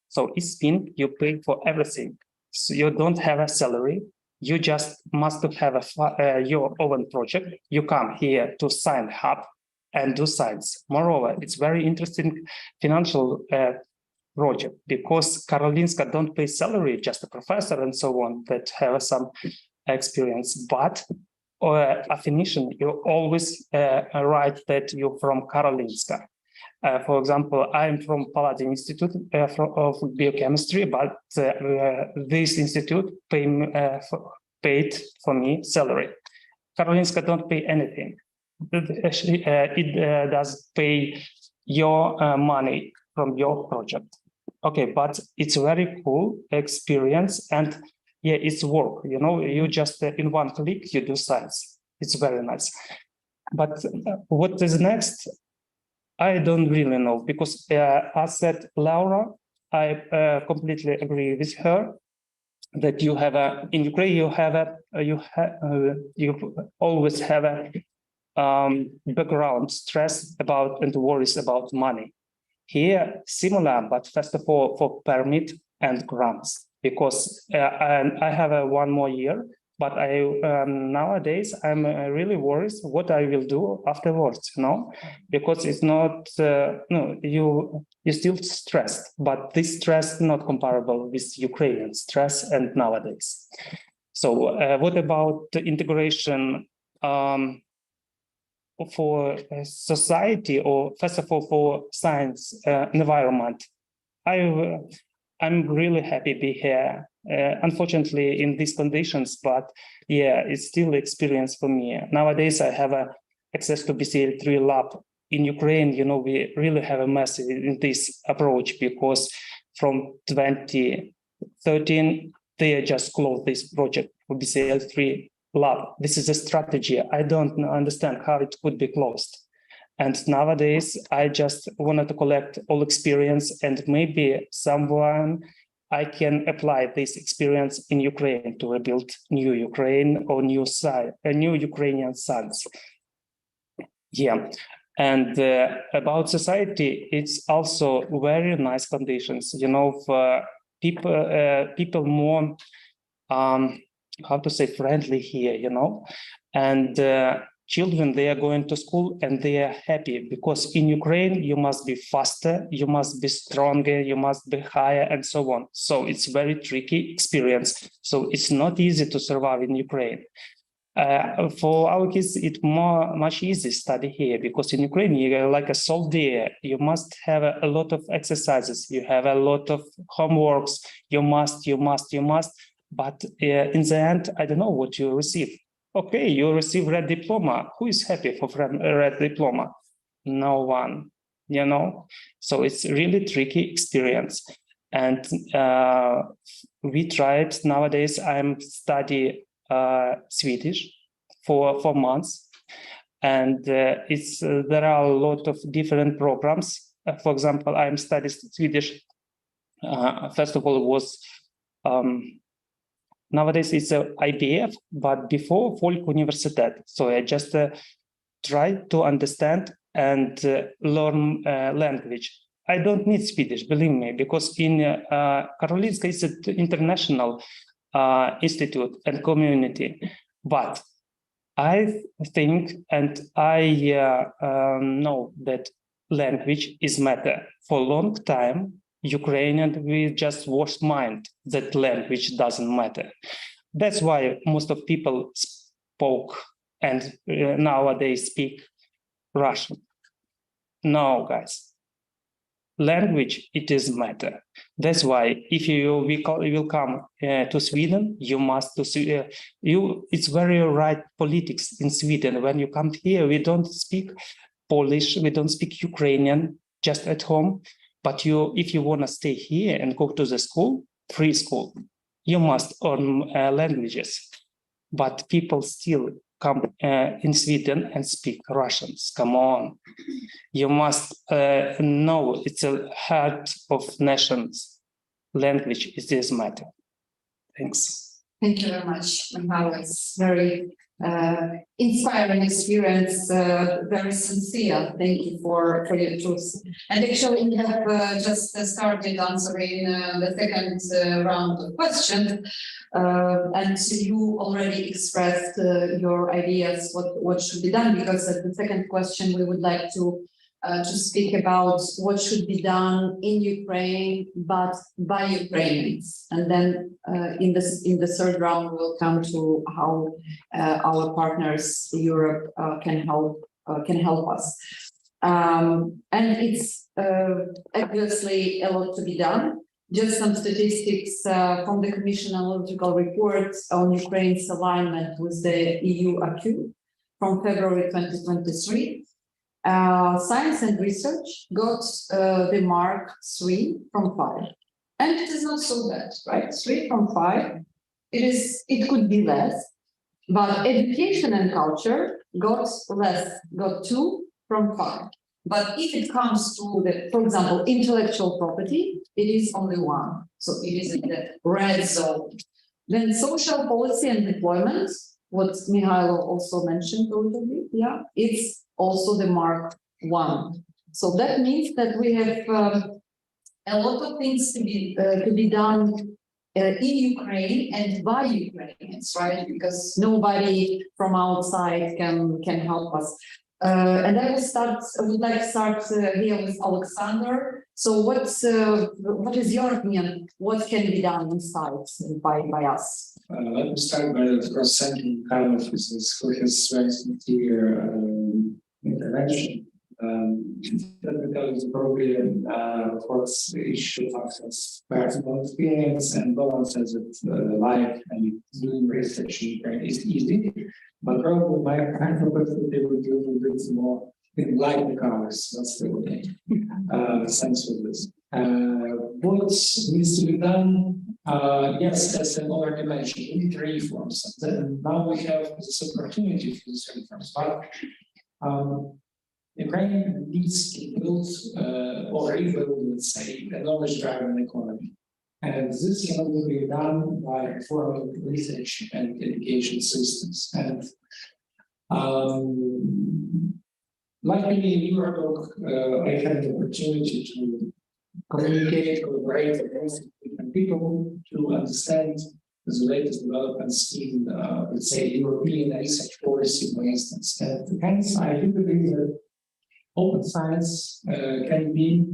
So it's mean you pay for everything. So you don't have a salary. You just must have your own project. You come here to Science Hub and do science. Moreover, it's very interesting financial project, because Karolinska don't pay salary, just a professor and so on that have some experience, but affiliation, you always write that you're from Karolinska. For example, I'm from Paladin Institute of Biochemistry, but this institute paid for me salary. Karolinska don't pay anything. It does pay your money from your project. Okay, but it's a very cool experience, and yeah, it's work. You know, you just in one click you do science. It's very nice. But what is next? I don't really know, because as said Laura, I completely agree with her that you have in Ukraine you always have a background stress about and worries about money. Here, similar, but first of all for permit and grants, because I have one more year. But nowadays I'm really worried what I will do afterwards, because it's not you're still stressed, but this stress not comparable with Ukrainian stress and nowadays. So what about the integration for society, or first of all for science environment? I'm really happy to be here. Unfortunately, in these conditions, but yeah, it's still experience for me. Nowadays, I have access to BCL3 lab in Ukraine. We really have a mess in this approach, because from 2013 they just closed this project for BCL3 lab. This is a strategy. I don't understand how it could be closed. And nowadays, I just wanted to collect all experience, and maybe someone I can apply this experience in Ukraine to rebuild new Ukraine or new Ukrainian science. Yeah, and about society, it's also very nice conditions. For people more how to say friendly here. And children, they are going to school and they are happy, because in Ukraine you must be faster, you must be stronger, you must be higher, and so on. So it's very tricky experience. So it's not easy to survive in Ukraine. For our kids, it's much easier study here, because in Ukraine you're like a soldier. You must have a lot of exercises. You have a lot of homeworks. You must. But in the end, I don't know what you receive. Okay, you receive red diploma. Who is happy for red diploma? No one, So it's really tricky experience. And we tried. Nowadays, I'm study Swedish for 4 months, and there are a lot of different programs. For example, I'm studying Swedish. First of all, it was. Nowadays it's a IBF, but before Folkuniversitet. So I just try to understand and learn language. I don't need Swedish, believe me, because in Karolinska is an international institute and community. But I think and I know that language is matter. For a long time, Ukrainian, we just was mind that language doesn't matter. That's why most of people spoke and nowadays speak Russian. No, guys, language, it is matter. That's why if you will come to Sweden, you must to it's very right politics in Sweden. When you come here, we don't speak Polish, we don't speak Ukrainian just at home. But if you want to stay here and go to the school, free school, you must earn languages. But people still come in Sweden and speak Russians. Come on. You must know it's a heart of nations. Language is this matter. Thanks. Thank you very much, Michał. It's very inspiring experience, very sincere. Thank you for your truth. And actually, we have just started answering the second round of questions, and you already expressed your ideas what should be done, because at the second question we would like to speak about what should be done in Ukraine, but by Ukrainians. And then in the third round, we'll come to how our partners, Europe, can help us. And it's obviously a lot to be done. Just some statistics from the Commission Analytical Report on Ukraine's alignment with the EU acquis from February 2023. Science and research got the mark 3 from 5, and it is not so bad, right? 3 from 5. It could be less, But education and culture got less, got 2 from 5. But if it comes to the, for example, intellectual property, it is only 1. So it is in the red zone. Then social policy and deployment, what Mihailo also mentioned a little bit, yeah, it's also the mark 1. So that means that we have a lot of things to be done in Ukraine and by Ukrainians, right? Because nobody from outside can help us. And I would like to start here with Alexander. So what is your opinion? What can be done inside by us? Let me start by, of course, thanking Carlo for his very sincere intervention. Technical is probably, of course, the issue of access, personal experience, and balances with life and doing research in Ukraine is easy. But probably my kind of perspective would be a little bit more in light the colors. That's the sense of this. What needs to be done? Yes, as I already mentioned, we need reforms. And now we have this opportunity for these reforms. But Ukraine needs to build or rebuild, let's say, a knowledge-driven economy. And this can only be done by reforming research and education systems. And luckily in Eurodoc, I had the opportunity to communicate, collaborate with different people to understand the latest developments in, let's say, European research policy, for instance. And hence, I do believe that open science can be,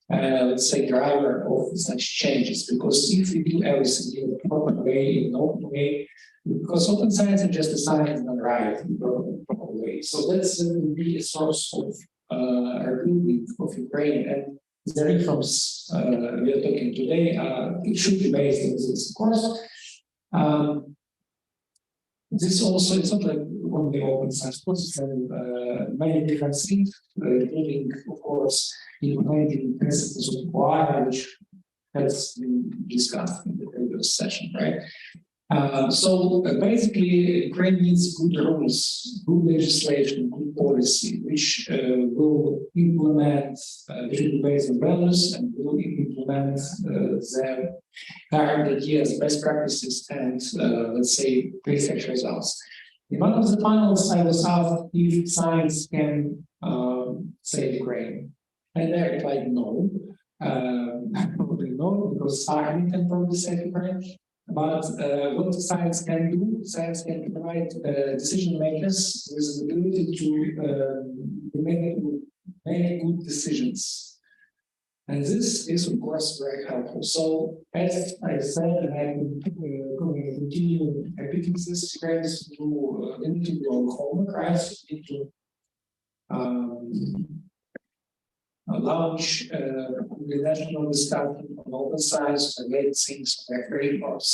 let's say, driver of such changes, because if we do everything in a proper way, in an open way, because open science is just a science done right in a proper way. So that's will be a source of rebuilding of Ukraine, and the reforms we are talking today, it should be based on this. Of course, this also, it's not like only open science process, and many different things, including, of course, implementing principles of why, which has been discussed in the previous session, right? So basically, Ukraine needs good rules, good legislation, good policy, which will implement, which will be based on values and will implement the current ideas, best practices, and let's say research results. In one of the panels, I was asked if science can save Ukraine, and I replied no. Probably no, because army can probably save Ukraine. But what science can do, science can provide decision makers with the ability to make good decisions. And this is, of course, very helpful. So, as I said, and I will continue repeating this phrase, we need to do our homework, right? We need to launch the national discussion on open science, related things, reports,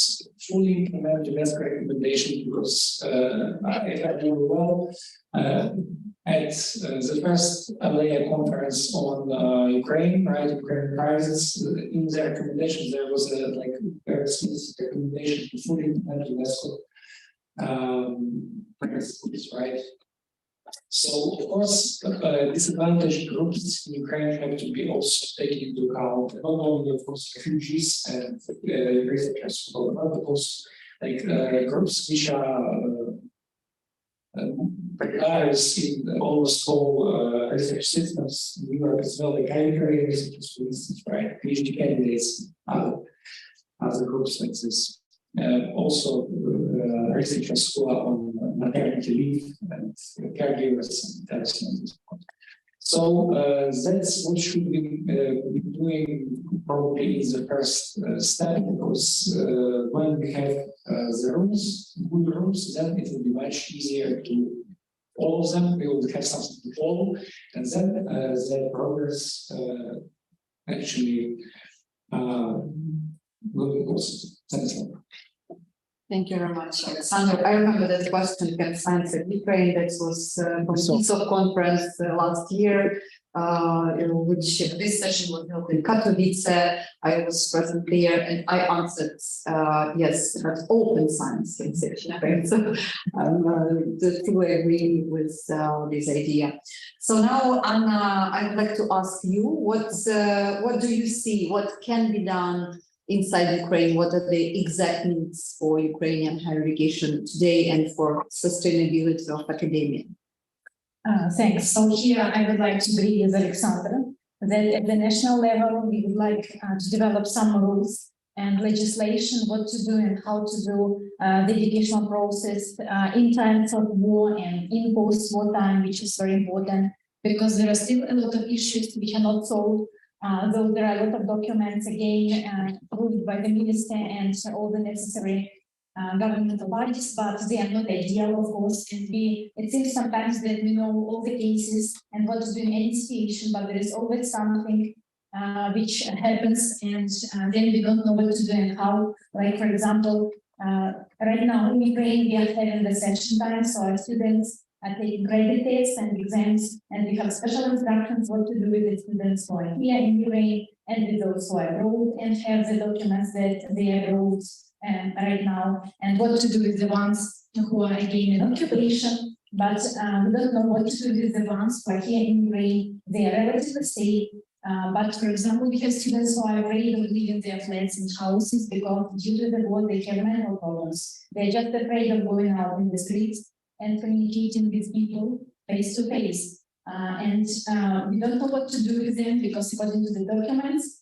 fully implement the best recommendation, because if I do well, at the first ALEA conference on Ukraine, right, Ukraine crisis, in the recommendations, there was a very specific recommendation to fully implement UNESCO principles, right? So, of course, disadvantaged groups in Ukraine have to be also taken into account, not only, of course, refugees and researchers, but also groups which are precarious in almost all research systems in Europe as well, like high career researchers, for instance, right? PhD candidates, other groups like this. Also, researchers who are on maternity leave and caregivers and everything. So that's what should we be doing probably in the first step, because when we have the rules, good rules, then it will be much easier to follow them. We will have something to follow, and then the progress actually will be positive. Thanks a lot. Thank you very much, Alexander. I remember that question, can science in Ukraine, that was from the ESOP conference last year. which this session was held in Katowice. I was present there and I answered yes, but open science conception. Right? So truly agree with this idea. So now, Anna, I would like to ask you, what do you see? What can be done inside Ukraine? What are the exact needs for Ukrainian higher education today and for sustainability of academia? Thanks. So here I would like to agree with Alexandra that at the national level, we would like to develop some rules and legislation, what to do and how to do the educational process in times of war and in post-war time, which is very important because there are still a lot of issues we cannot solve. Though there are a lot of documents again approved by the minister and all the necessary governmental bodies, but they are not ideal, of course. And it seems sometimes that we know all the cases and what to do in any situation, but there is always something which happens, and then we don't know what to do and how. Like, for example, right now in Ukraine, we are having the session time, so our students are taking credit tests and exams, and we have special instructions what to do with the students who are here in Ukraine and with those who are abroad and have the documents that they are abroad right now, and what to do with the ones who are again in occupation. But we don't know what to do with the ones who are here in Ukraine. They are relatively safe. But for example, we have students who are afraid of leaving their flats and houses because due to the war they have mental problems. They're just afraid of going out in the streets and communicating with people face to face. And we don't know what to do with them because according to the documents,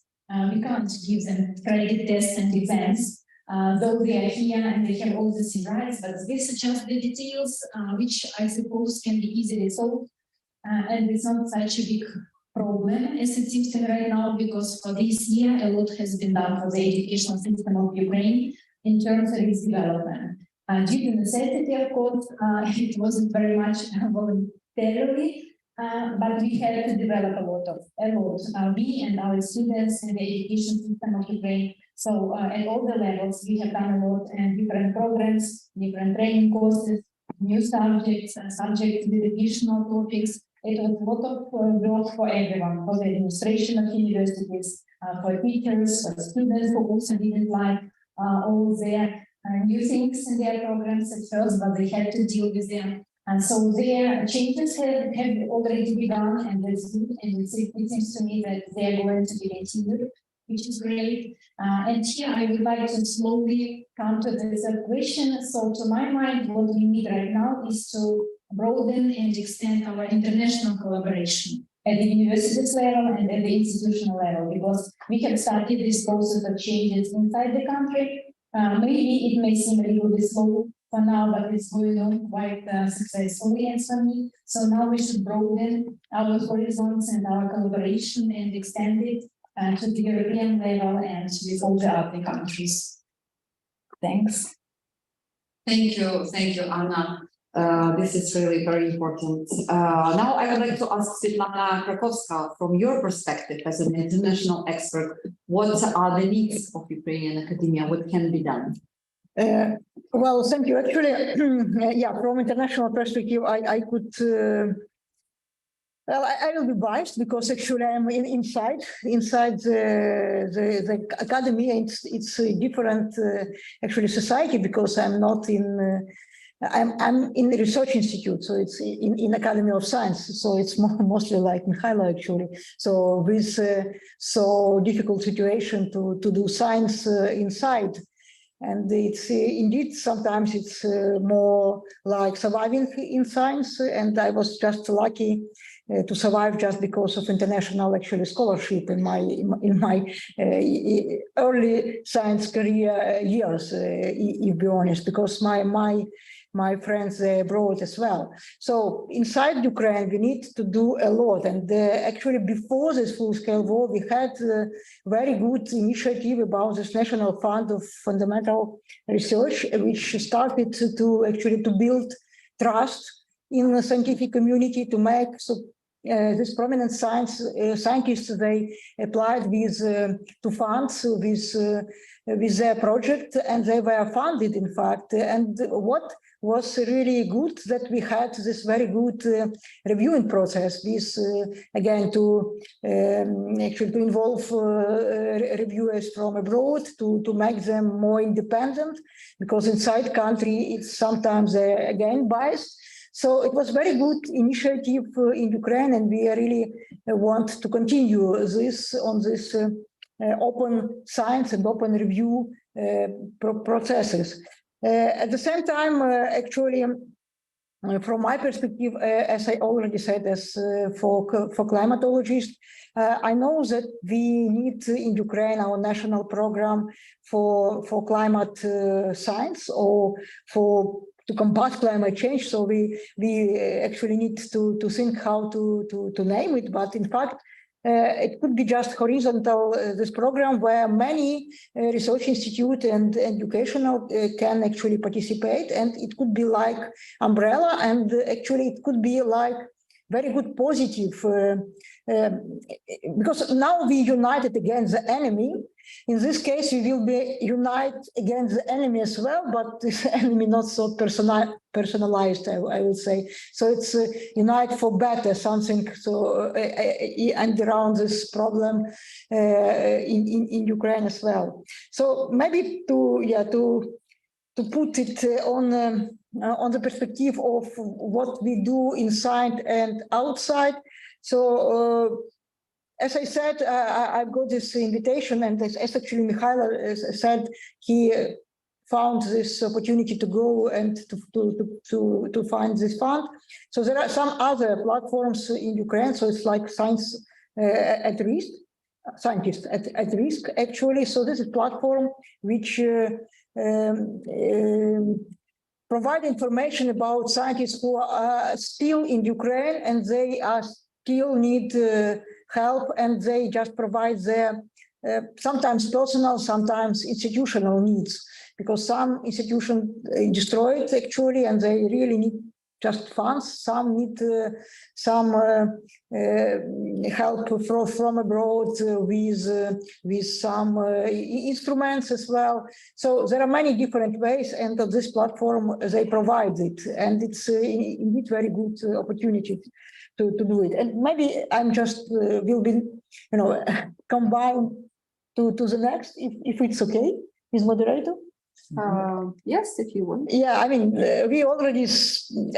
we can't give them credit tests and exams. Though they are here and they have all the same rights, but these are just the details which I suppose can be easily solved. And it's not such a big problem as it seems to me right now, because for this year a lot has been done for the educational system of Ukraine in terms of its development. Due to necessity, of course, it wasn't very much voluntarily, but we had to develop a lot. We and our students in the education system of Ukraine. So at all the levels, we have done a lot and different programs, different training courses, new subjects, subjects with additional topics. It was a lot of work for everyone, for the administration of universities, for teachers, for students who also didn't like all their new things in their programs at first, but they had to deal with them. And so their changes have already begun, and that's good. And it seems to me that they are going to be continued, which is great. And here I would like to slowly come to the third question. So to my mind, what we need right now is to broaden and extend our international collaboration at the universities level and at the institutional level, because we have started this process of changes inside the country. Maybe it may seem a little bit slow for now, but it's going on quite successfully and for me. So now we should broaden our horizons and our collaboration and extend it to the European level and with all the other countries. Thanks. Thank you, Anna. This is really very important. Now I would like to ask Svetlana Krakowska, from your perspective as an international expert, what are the needs of Ukrainian academia? What can be done? Well, thank you. Actually, yeah, from international perspective, I could. Well, I will be biased because actually I'm inside the academy. It's a different actually society because I'm not in. I'm in the research institute, so it's in Academy of Science. So it's mostly like Mikhailo actually. So with so difficult situation to do science inside. And it's indeed sometimes it's more like surviving in science. And I was just lucky to survive just because of international actually scholarship in my early science career years, if be honest, because my friends abroad as well. So inside Ukraine, we need to do a lot. And actually before this full-scale war, we had a very good initiative about this National Fund of Fundamental Research, which started to build trust in the scientific community, to make these prominent scientists, they applied to funds with their project, and they were funded, in fact. And was really good that we had this very good reviewing process. This again to actually to involve reviewers from abroad to make them more independent, because inside country it's sometimes again biased. So it was very good initiative in Ukraine, and we really want to continue this on this open science and open review processes. At the same time, actually, from my perspective, as I already said, as for climatologists, I know that we need in Ukraine our national program for climate science or to combat climate change. So we actually need to think how to name it, but in fact, it could be just horizontal, this program where many research institute and educational can actually participate, and it could be like umbrella, and actually it could be like very good positive, because now we united against the enemy. In this case, we will be united against the enemy as well, but this enemy not so personalized, I would say. So it's unite for better, something so and around this problem in Ukraine as well. So maybe to put it on the perspective of what we do inside and outside. So as I said, I've got this invitation, and as actually Mikhailo said, he found this opportunity to go and to find this fund. So there are some other platforms in Ukraine. So it's like science at risk, scientists at risk, actually. So this is a platform which provide information about scientists who are still in Ukraine and they are still need help, and they just provide their sometimes personal, sometimes institutional needs, because some institutions destroyed actually, and they really need just funds. Some need some help from abroad with some instruments as well. So there are many different ways, and on this platform they provide it, and it's indeed very good opportunity to do it. And maybe I'm just will be combine to the next, if it's okay, Ms. Moderator. Yes, if you want. Yeah, I mean, we already,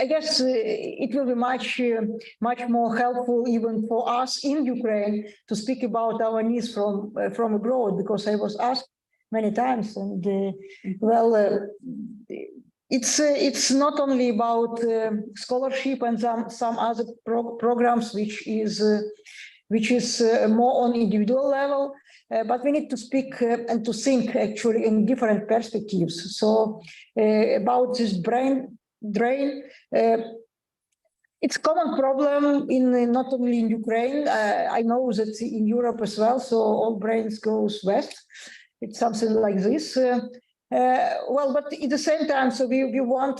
I guess it will be much more helpful even for us in Ukraine to speak about our needs from abroad, because I was asked many times, and it's not only about scholarship and some other programs, which is more on individual level, but we need to speak and to think actually in different perspectives. So about this brain drain, it's a common problem in not only in Ukraine. I know that in Europe as well. So all brains goes west. It's something like this. Well, but at the same time, so we want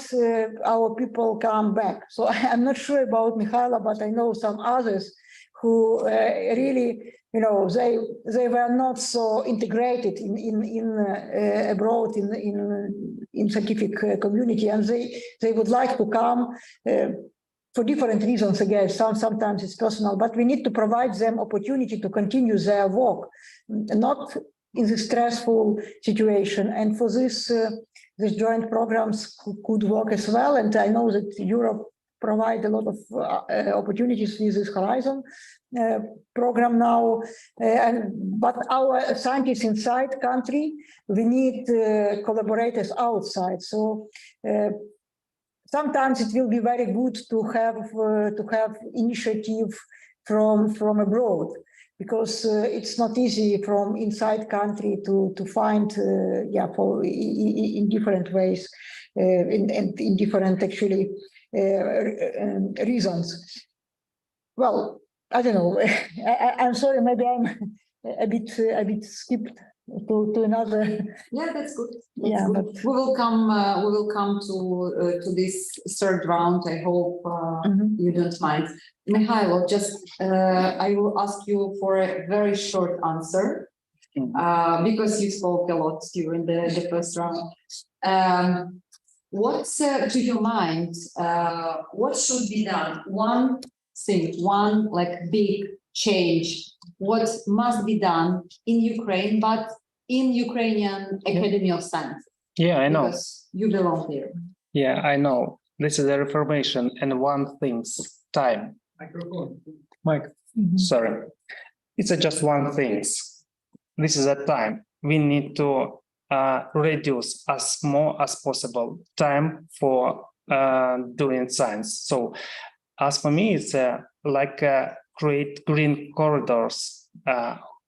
our people come back. So I'm not sure about Mikhailo, but I know some others who really, they were not so integrated in abroad in scientific community, and they would like to come for different reasons. Again, sometimes it's personal, but we need to provide them opportunity to continue their work, not in this stressful situation. And for this, these joint programs could work as well. And I know that Europe provide a lot of opportunities with this Horizon program now. But our scientists inside country, we need collaborators outside. So sometimes it will be very good to have initiative from abroad, because it's not easy from inside country to find in different ways and in different actually reasons. Well, I don't know. I'm sorry. Maybe I'm a bit skipped to another. Yeah, that's good. Yeah, good. but We will come to this third round. I hope you don't mind. Mikhailo, just I will ask you for a very short answer because you spoke a lot during the first round. What's to your mind? What should be done? One thing, one like big change. What must be done in Ukraine, but in Ukrainian Academy of Science? Yeah, I know. Because you belong there. Yeah, I know. This is a reformation and one thing's time. Microphone. Mike, sorry. It's just one thing. This is a time. We need to reduce as more as possible time for doing science. So as for me, it's like create green corridors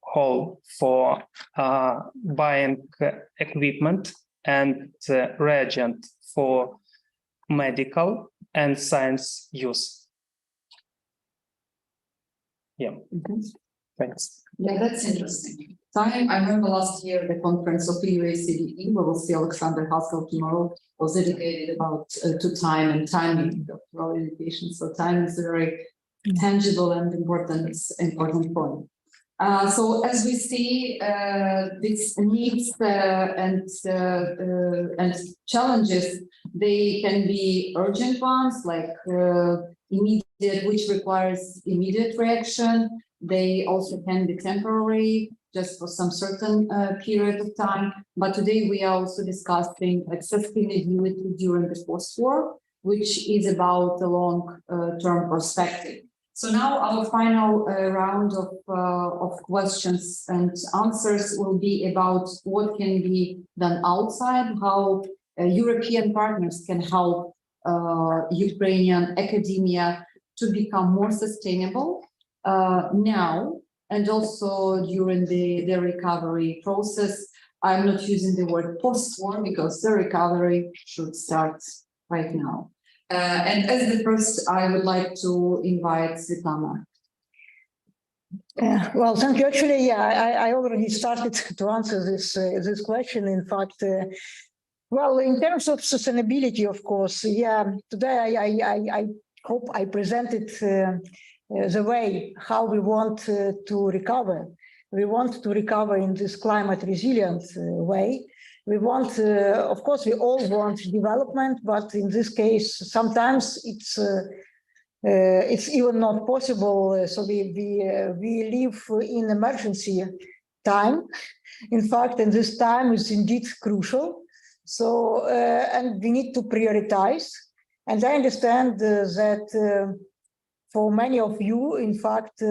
hall for buying equipment and reagent for medical and science use. Yeah, thanks. Yeah, that's interesting. Time, I remember last year, the conference of EUACDE, we will see Alexander Haskell tomorrow, was dedicated about to time and timing of our education. So time is a very tangible and important point. So as we see, these needs and challenges, they can be urgent ones, like immediate, which requires immediate reaction. They also can be temporary, just for some certain period of time. But today we are also discussing sustainability during the post-war, which is about the long-term perspective. So now our final round of questions and answers will be about what can be done outside, how European partners can help Ukrainian academia to become more sustainable now, and also during the recovery process. I'm not using the word post-war because the recovery should start right now. And as the first, I would like to invite Svetlana. Well, thank you. Actually, yeah, I already started to answer this question. In fact, well, in terms of sustainability, of course, yeah. Today, I hope I presented the way how we want to recover. We want to recover in this climate resilient way. We want, of course, we all want development, but in this case, sometimes it's even not possible. So we live in emergency time. In fact, and this time is indeed crucial. So, and we need to prioritize. And I understand that for many of you, in fact,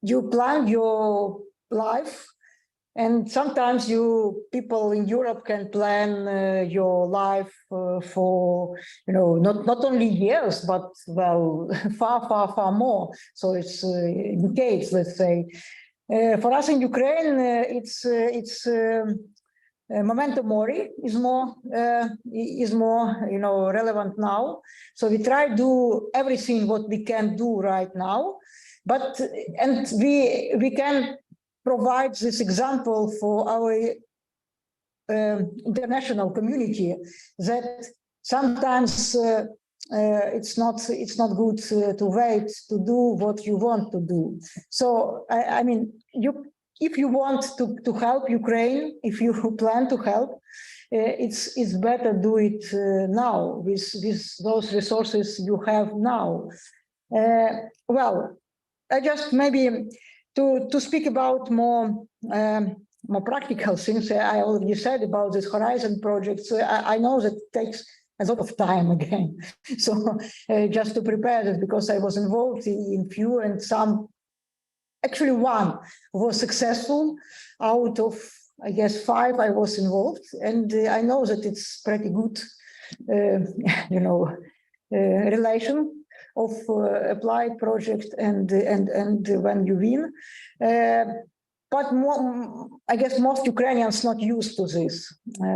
you plan your life. And sometimes people in Europe can plan your life for, not only years, but well, far more. So it's decades, let's say. For us in Ukraine, it's memento mori is more relevant now. So we try to do everything what we can do right now, and we can provide this example for our international community that sometimes it's not good to wait to do what you want to do. So I mean, if you want to help Ukraine, if you plan to help, it's better do it now with those resources you have now. Well, I just maybe. To speak about more practical things, I already said about this Horizon project. So I know that it takes a lot of time again. So just to prepare this, because I was involved in few, and some, actually one was successful out of, I guess, 5 I was involved. And I know that it's pretty good, relation of applied project and when you win, but I guess most Ukrainians not used to this,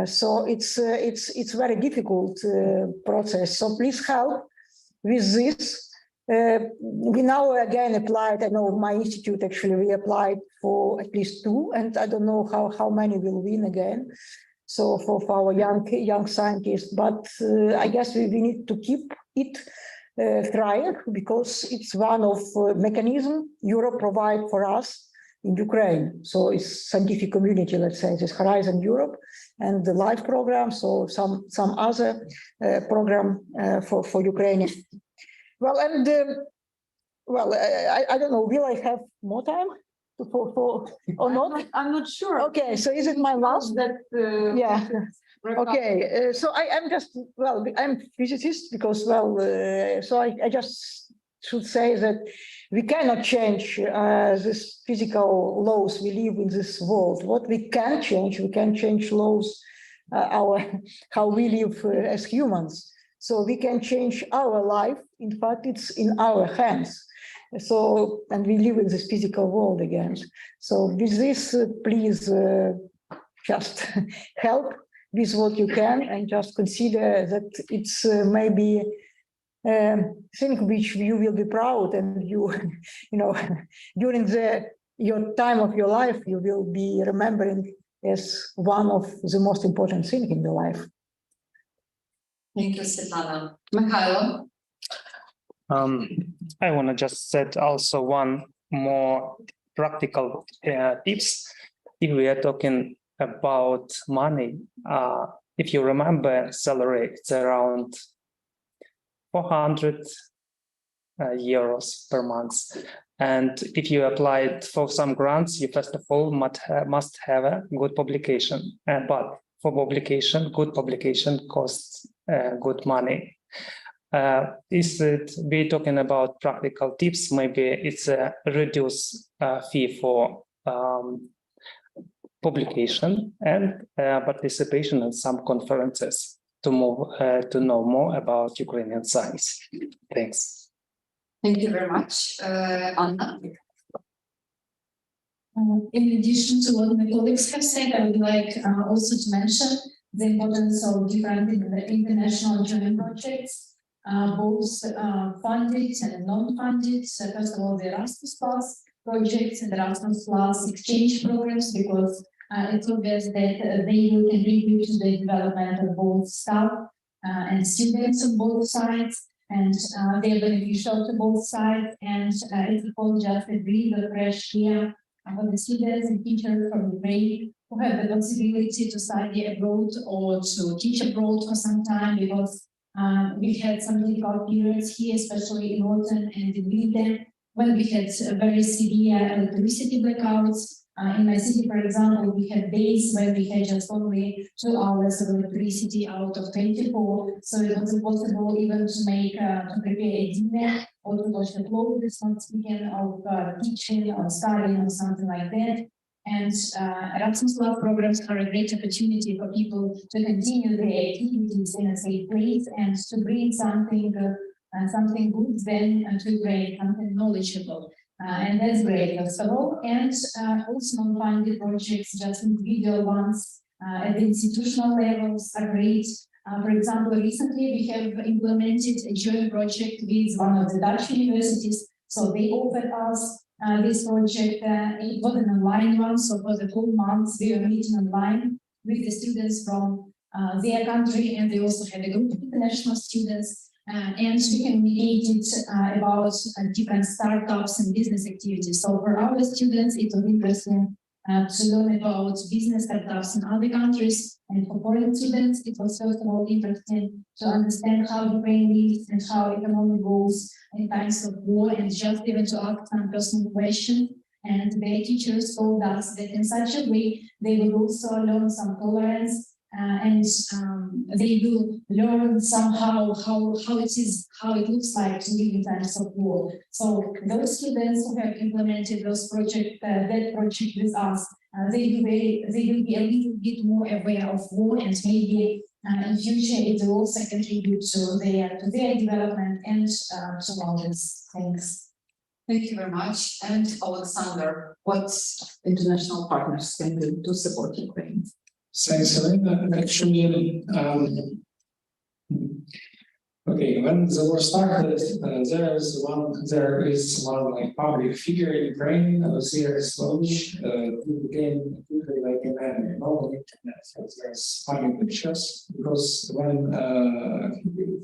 so it's very difficult process. So please help with this. We now again applied. I know my institute actually we applied for at least 2, and I don't know how many will win again. So for our young scientists, but I guess we need to keep it. Trying, because it's one of mechanism Europe provide for us in Ukraine. So it's scientific community, let's say, this Horizon Europe. and the live programs or some other program for Ukrainian. Well, and I don't know, will I have more time for or not? I'm not sure. Okay, so is it my last? That, Yeah. Okay, so I'm just, well, I'm physicist because, well, so I just should say that we cannot change this physical laws we live in this world. What we can change laws, how we live as humans. So we can change our life. In fact, it's in our hands. So, and we live in this physical world again. So with this, please just help with what you can and just consider that it's maybe thing which you will be proud and you know, during your time of your life, you will be remembering as one of the most important things in your life. Thank you, Svetlana. Mikhailo? I want to just set also one more practical tips. If we are talking about money, if you remember, salary, it's around 400 euros per month. And if you apply it for some grants, you first of all must have a good publication. But for publication, good publication costs good money. Is it be talking about practical tips? Maybe it's a reduced fee for publication and participation in some conferences to know more about Ukrainian science. Thanks. Thank you very much. Anna? In addition to what my colleagues have said, I would like also to mention the importance of different international joint projects, both funded and non-funded. So first of all, the Erasmus Plus projects and Erasmus Plus exchange programs, because it's obvious that they will contribute to the development of both staff and students on both sides, and they are beneficial to both sides. And it's just a breath of fresh air for the students and teachers from Ukraine who have the possibility to study abroad or to teach abroad for some time, because we had some difficult periods here, especially in autumn and in winter, when we had very severe electricity blackouts. In my city, for example, we had days when we had just only 2 hours of electricity out of 24, so it was impossible even to make to prepare a dinner or to wash the clothes, not speaking of teaching or studying or something like that. And Erasmus Plus programs are a great opportunity for people to continue their activities in a safe place and to bring something good then to Ukraine, something knowledgeable. And that's great, first of all. And also non-funded projects, just individual ones at the institutional levels are great. For example, recently we have implemented a joint project with one of the Dutch universities. So they offered us this project. It was an online one, so for the whole month we were meeting online with the students from their country, and they also had a group of international students. And we communicated about different startups and business activities. So for our students, it was interesting to learn about business startups in other countries. And for foreign students, it was first of all interesting to understand how Ukraine lives and how economy goes in times of war, and just even to ask some personal questions. And their teachers told us that in such a way, they will also learn some tolerance. And they will learn somehow how it looks like to live in times of war. So those students who have implemented those that project with us, they will be a little bit more aware of war, and maybe in future it will also contribute to their development and to others. Thanks. Thank you very much. And Alexander, what international partners can do to support Ukraine? Thanks, Elena. Actually, okay, when the war started, there is one like public figure in Ukraine, who became like a man, you know, on the internet. So there's funny pictures, because when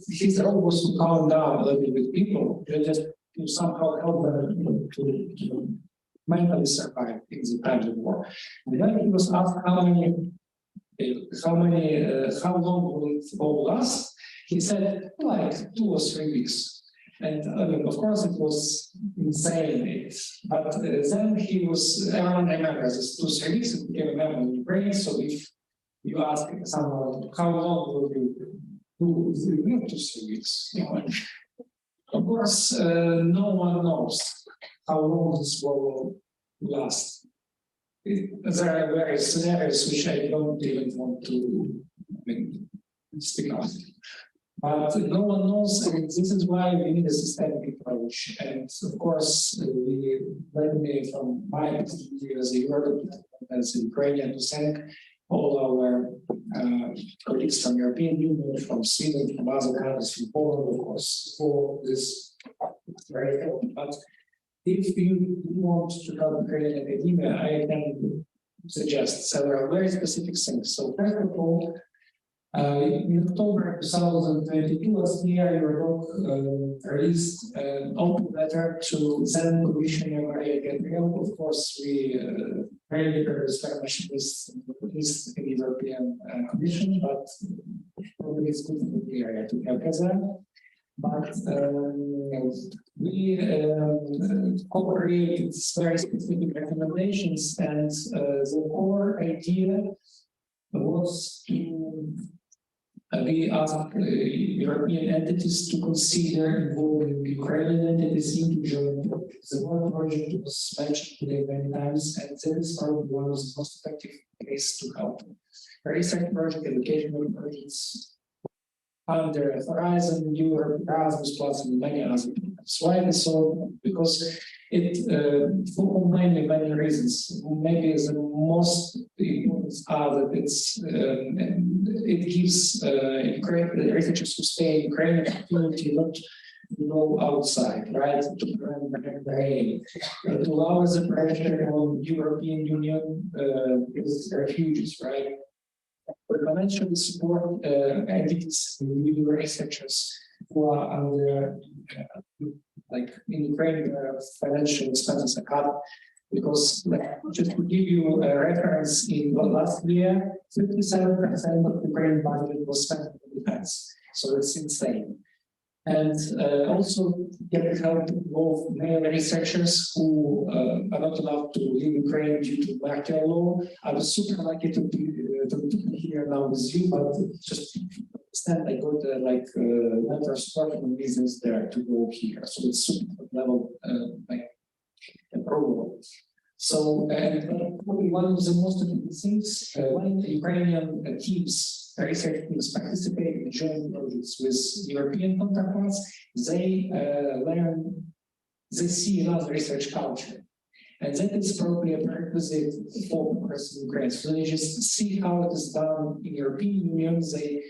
his role was to calm down a little bit people, just to somehow help them to mentally survive in the kind of war. And then he was asked how many how long will it all last? He said like 2 or 3 weeks. And of course it was insane. But then everyone remembers this 2 or 3 weeks, it became a memory in your brain. So if you ask someone, how long will you do 2 or 3 weeks? You know, of course, no one knows how long this war will last. There are various scenarios which I don't even want to speak of. But no one knows, and this is why we need a systemic approach. And of course, let me, from my perspective as a Eurodoc, as a Ukrainian, to thank all our colleagues from European Union, from Sweden, from other countries, from Poland, of course, for this very helpful. But if you want to help Ukrainian academia, I can suggest several very specific things. So first of all, in October 2022, last year, Eurodoc released an open letter to then Commissioner Maria Gabriel. Of course, we very much this in the European Commission, but probably it's good for the area to have that. But we co-created very specific recommendations, and the core idea was to we asked European entities to consider involving Ukrainian entities into joint projects. The one project was mentioned today many times, and that is probably one of the most effective ways to help. A research project, educational projects under Horizon, Europe, Erasmus Plus, and many others. Why this so? Because it for many reasons. Maybe the most important are that it gives researchers who stay in Ukraine an opportunity not to go outside, right? To lower the pressure on European Union because refugees, right? But financially support entities, individual researchers who are under, like in Ukraine, financial expenses are cut. Because, just to give you a reference, in the last year, 57% of the Ukrainian budget was spent on defense. So it's insane. And also get help involve male researchers who are not allowed to leave Ukraine due to martial law. I was super lucky to be here now with you, but just to understand, I got letter of support from business there to go here. So it's super level approval. So, probably one of the most important things, when the Ukrainian teams, research teams participate in joint projects with European counterparts, they they see another research culture. And that is probably a prerequisite for Ukraine. So they just see how it is done in European Union. They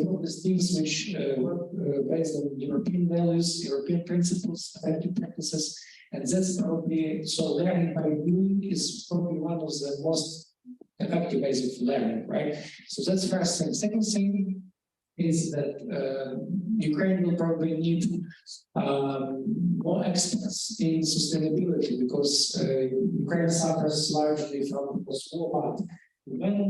work with teams which work based on European values, European principles, effective practices. And that's probably, so learning by doing is probably one of the most effective ways of learning, right? So that's the first thing. Second thing is that Ukraine will probably need more experts in sustainability because Ukraine suffers largely from post-war, but when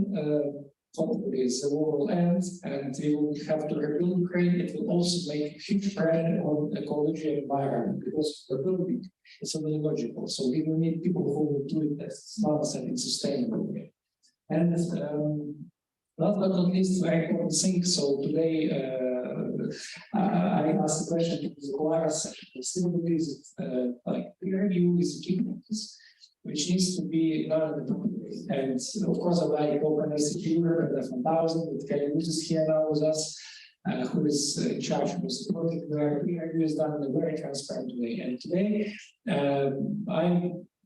hopefully the war will end and we will have to rebuild Ukraine, it will also make huge pressure on ecology and environment because rebuilding is only logical. So we will need people who will do it as smart and in sustainable way. And last but not least, very important thing. So today I asked the question to the Colaris, still believe that like peer review is a key practice, which needs to be done in the proper way. And of course, I like Open Secure and F1000 with Kelly is here now with us, who is in charge of the project where peer review is done in a very transparent way. And today,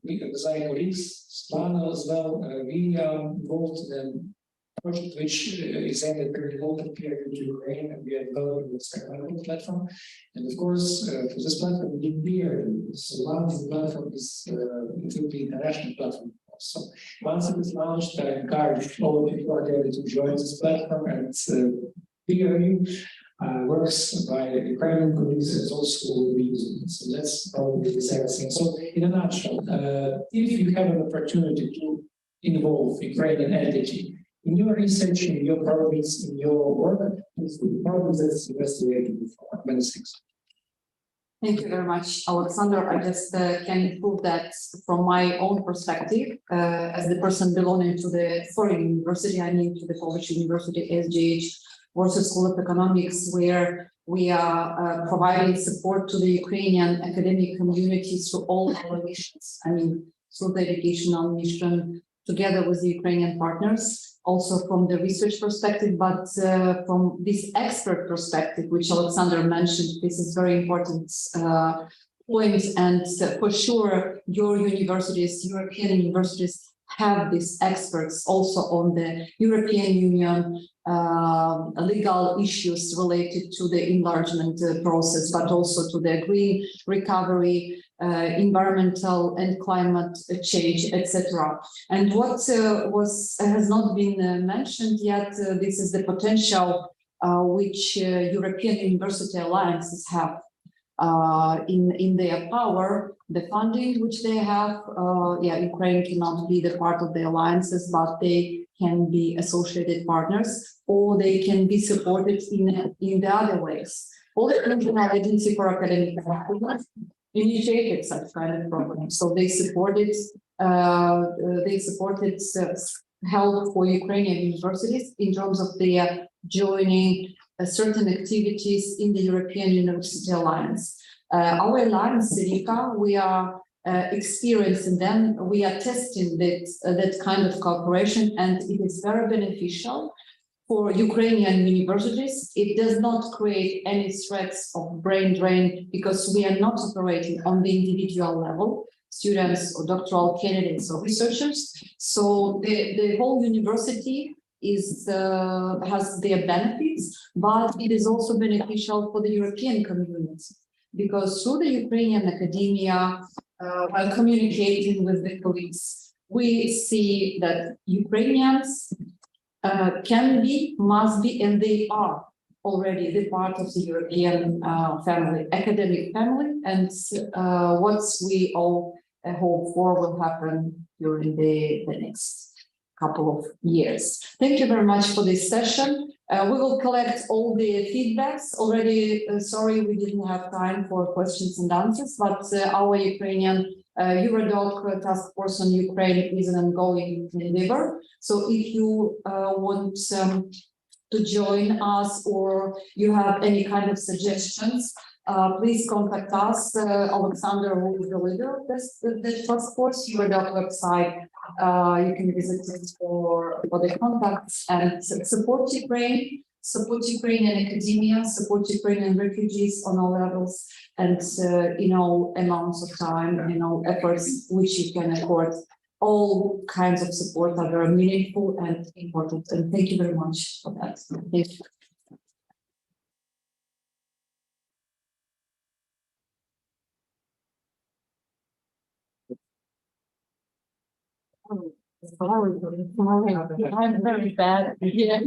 with my colleagues, Slana as well, we are involved in project which is aimed at developing peer review to Ukraine, and we are developing this technology platform. And of course, for this platform, we need peer review. So once the platform is, it will be an international platform. So once it is launched, I encourage all of you who are there to join this platform, and peer review works by Ukrainian colleagues and also will be using it. So that's probably the second thing. So in a nutshell, if you have an opportunity to involve Ukrainian entity in your research, in your projects, in your work, is the problems that's investigated before? Many thanks. Thank you very much, Alexander. I just can prove that from my own perspective, as the person belonging to the foreign university, I mean to the Polish University, SGH, Warsaw School of Economics, where we are providing support to the Ukrainian academic community through all our missions. I mean, through the educational mission, together with the Ukrainian partners, also from the research perspective, but from this expert perspective, which Alexander mentioned, this is very important point. And for sure, your universities, European universities, have these experts also on the European Union legal issues related to the enlargement process, but also to the green recovery, environmental and climate change, etc. And what has not been mentioned yet, this is the potential which European university alliances have in their power, the funding which they have. Ukraine cannot be the part of the alliances, but they can be associated partners, or they can be supported in the other ways. All the International Agency for Academic Development initiated such kind of programs, so they supported help for Ukrainian universities in terms of their joining certain activities in the European University Alliance. Our alliance, CERICA, we are experiencing them, we are testing that kind of cooperation, and it is very beneficial for Ukrainian universities. It does not create any threats of brain drain, because we are not operating on the individual level, students or doctoral candidates or researchers. So the whole university has their benefits, but it is also beneficial for the European community, because through the Ukrainian academia, while communicating with the colleagues, we see that Ukrainians can be, must be, and they are already the part of the European family, academic family, and what we all hope for will happen during the next couple of years. Thank you very much for this session. We will collect all the feedbacks already. Sorry, we didn't have time for questions and answers, but our Ukrainian Eurodoc task force on Ukraine is an ongoing endeavor. So if you want to join us, or you have any kind of suggestions, please contact us. Alexander, who is the leader of the task force, Eurodoc website. You can visit it for the contacts, and support Ukraine, support Ukrainian academia, support Ukrainian refugees on all levels, and in all amounts of time, efforts which you can afford. All kinds of support are very meaningful and important. And thank you very much for that. Thank you. I'm very bad. Yeah.